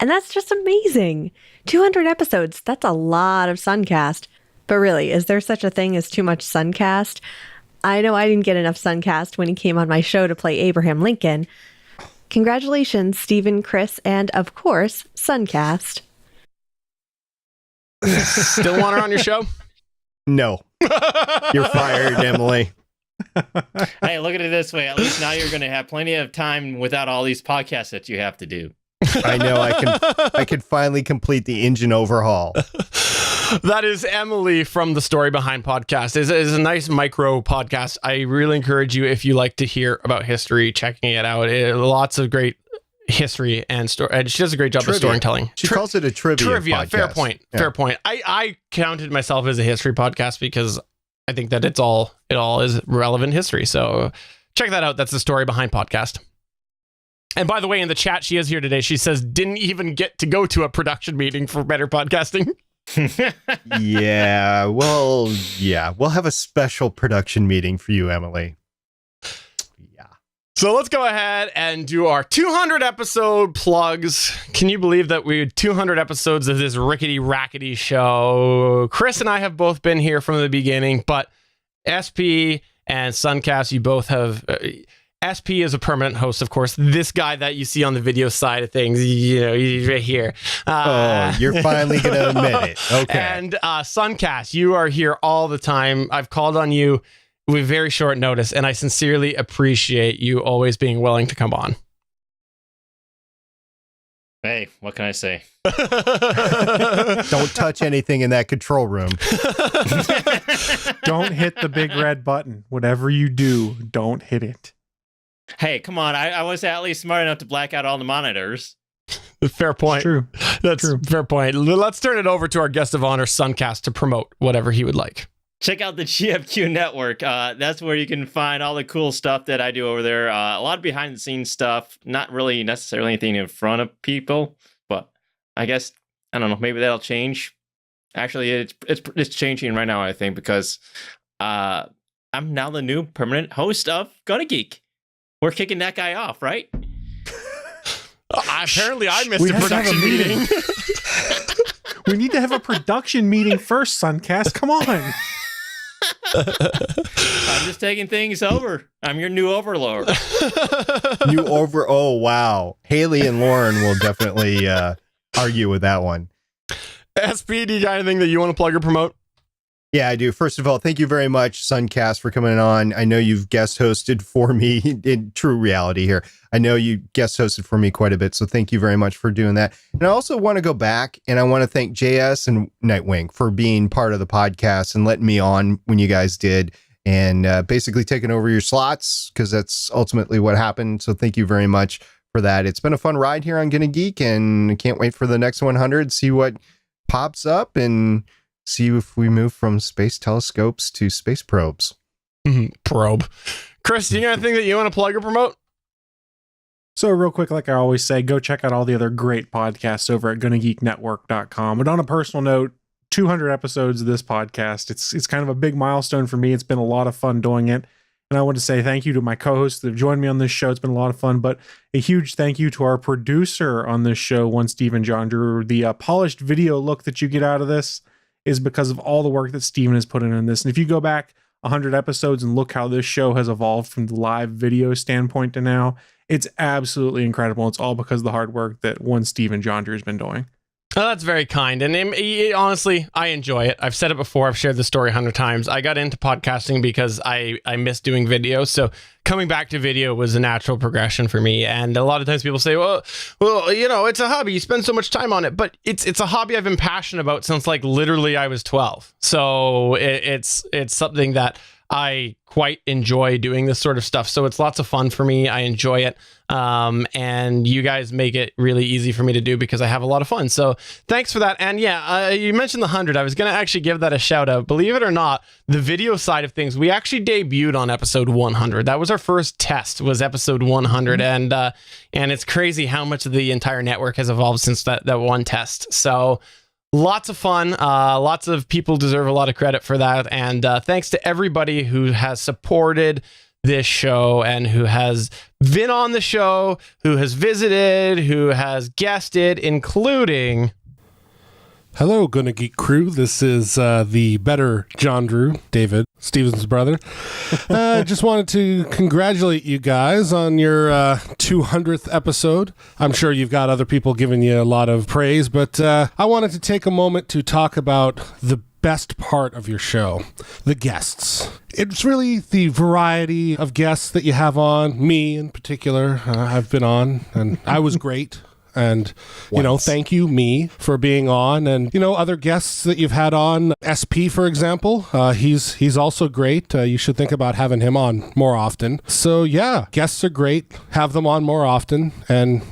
and that's just amazing. 200 episodes, that's a lot of Sunkast. But really, is there such a thing as too much Sunkast? I know I didn't get enough Sunkast when he came on my show to play Abraham Lincoln. Congratulations, Steven, Chris, and of course, Sunkast. Still want her on your show? No. You're fired, Emily. Hey, look at it this way. At least now you're going to have plenty of time without all these podcasts that you have to do. I know. I can finally complete the engine overhaul. That is Emily from the Story Behind podcast. It's a nice micro podcast. I really encourage you, if you like to hear about history, checking it out. Lots of great history and story. And she does a great job of storytelling. She calls it a trivia podcast. Fair point. Yeah. Fair point. I counted myself as a history podcast because I think that it all is relevant history. So check that out. That's the Story Behind podcast. And by the way, in the chat, she is here today. She says, didn't even get to go to a production meeting for Better Podcasting. Yeah, we'll have a special production meeting for you, Emily. So let's go ahead and do our 200 episode plugs. Can you believe that we had 200 episodes of this rickety rackety show? Chris and I have both been here from the beginning, but SP and Sunkast, you both have. SP is a permanent host, of course. This guy that you see on the video side of things, he's right here. You're finally going to admit it. Okay. And Sunkast, you are here all the time. I've called on you with very short notice, and I sincerely appreciate you always being willing to come on. Hey, what can I say? Don't touch anything in that control room. Don't hit the big red button. Whatever you do, don't hit it. Hey, come on. I was at least smart enough to black out all the monitors. Fair point. It's true. That's true. Fair point. Let's turn it over to our guest of honor, Sunkast, to promote whatever he would like. Check out the GFQ network. That's where you can find all the cool stuff that I do over there. A lot of behind the scenes stuff, not really necessarily anything in front of people, but I guess, I don't know, maybe that'll change. Actually, it's changing right now, I think, because I'm now the new permanent host of Gonna Geek. We're kicking that guy off, right? Apparently I missed a production meeting. We need to have a production meeting first, Sunkast. Come on. I'm just taking things over. I'm your new overlord. Oh, wow. Haley and Lauren will definitely argue with that one. SP, do you got anything that you want to plug or promote? Yeah, I do. First of all, thank you very much, Sunkast, for coming on. I know you've guest hosted for me in true reality here. I know you guest hosted for me quite a bit, so thank you very much for doing that. And I also want to go back and I want to thank JS and Nightwing for being part of the podcast and letting me on when you guys did and basically taking over your slots because that's ultimately what happened. So thank you very much for that. It's been a fun ride here on Gonna Geek and can't wait for the next 100, see what pops up and see if we move from space telescopes to space probes. Probe. Chris, do you got anything that you want to plug or promote? So real quick, like I always say, go check out all the other great podcasts over at GonnaGeekNetwork.com. But on a personal note, 200 episodes of this podcast. It's kind of a big milestone for me. It's been a lot of fun doing it. And I want to say thank you to my co-hosts that have joined me on this show. It's been a lot of fun, but a huge thank you to our producer on this show, one Stephen Jondrew. The polished video look that you get out of this is because of all the work that Steven has put in this. And if you go back 100 episodes and look how this show has evolved from the live video standpoint to now, it's absolutely incredible. It's all because of the hard work that one Stephen Jondrew has been doing. Oh, that's very kind. And honestly, I enjoy it. I've said it before. I've shared the story 100 times. I got into podcasting because I miss doing video. So coming back to video was a natural progression for me. And a lot of times people say, well, it's a hobby. You spend so much time on it. But it's a hobby I've been passionate about since like literally I was 12. So it's something that I quite enjoy doing this sort of stuff. So it's lots of fun for me. I enjoy it. And you guys make it really easy for me to do because I have a lot of fun. So thanks for that. And yeah, you mentioned the 100. I was going to actually give that a shout out. Believe it or not, the video side of things, we actually debuted on episode 100. That was our first test, was episode 100. Mm-hmm. And it's crazy how much of the entire network has evolved since that one test. So lots of fun. Lots of people deserve a lot of credit for that. And thanks to everybody who has supported this show and who has been on the show, who has visited, who has guested, including... Hello, Gonna Geek crew. This is the better Jondrew, David, Steven's brother. Just wanted to congratulate you guys on your 200th episode. I'm sure you've got other people giving you a lot of praise, but I wanted to take a moment to talk about the best part of your show, the guests. It's really the variety of guests that you have on. Me in particular, I've been on, and I was great. And, thank you, me, for being on. And, other guests that you've had on, SP, for example, he's also great. You should think about having him on more often. So, yeah, guests are great. Have them on more often. And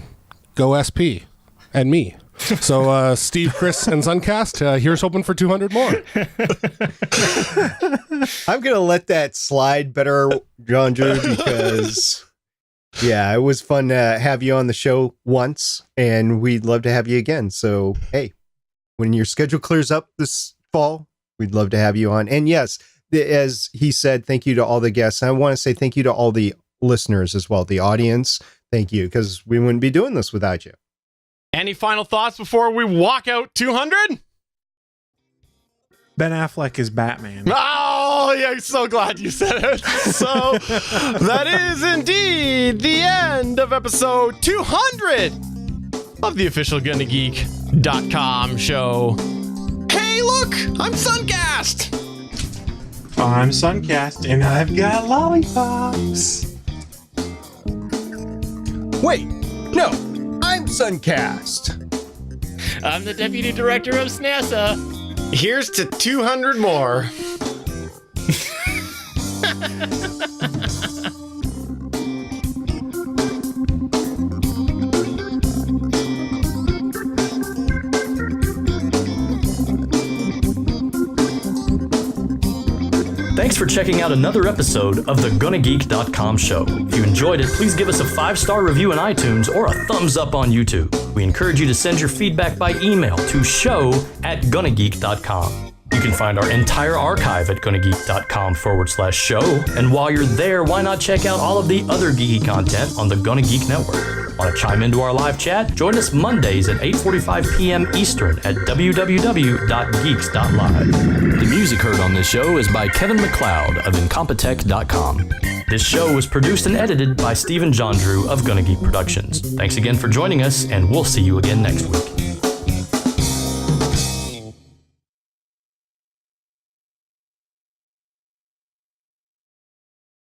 go SP and me. So, Steve, Chris, and Sunkast, here's hoping for 200 more. I'm going to let that slide better, Jondrew, because... yeah, it was fun to have you on the show once, and we'd love to have you again. So, hey, when your schedule clears up this fall, we'd love to have you on. And yes, as he said, thank you to all the guests. I want to say thank you to all the listeners as well, the audience. Thank you, because we wouldn't be doing this without you. Any final thoughts before we walk out 200? Ben Affleck is Batman. Oh, yeah, I'm so glad you said it. So that is indeed the end of episode 200 of the official GonnaGeek.com show. Hey, look, I'm Sunkast. I'm Sunkast, and I've got lollipops. Wait, no, I'm Sunkast. I'm the deputy director of SNASA. Here's to 200 more. Thanks for checking out another episode of the GonnaGeek.com show. If you enjoyed it, please give us a 5-star review in iTunes or a thumbs up on YouTube. We encourage you to send your feedback by email to show@GonnaGeek.com. You can find our entire archive at GonnaGeek.com/show. And while you're there, why not check out all of the other geeky content on the Gonna Geek Network? Want to chime into our live chat? Join us Mondays at 8:45 p.m. Eastern at www.geeks.live. The music heard on this show is by Kevin MacLeod of Incompetech.com. This show was produced and edited by Stephen Jondrew of Gonna Geek Productions. Thanks again for joining us, and we'll see you again next week.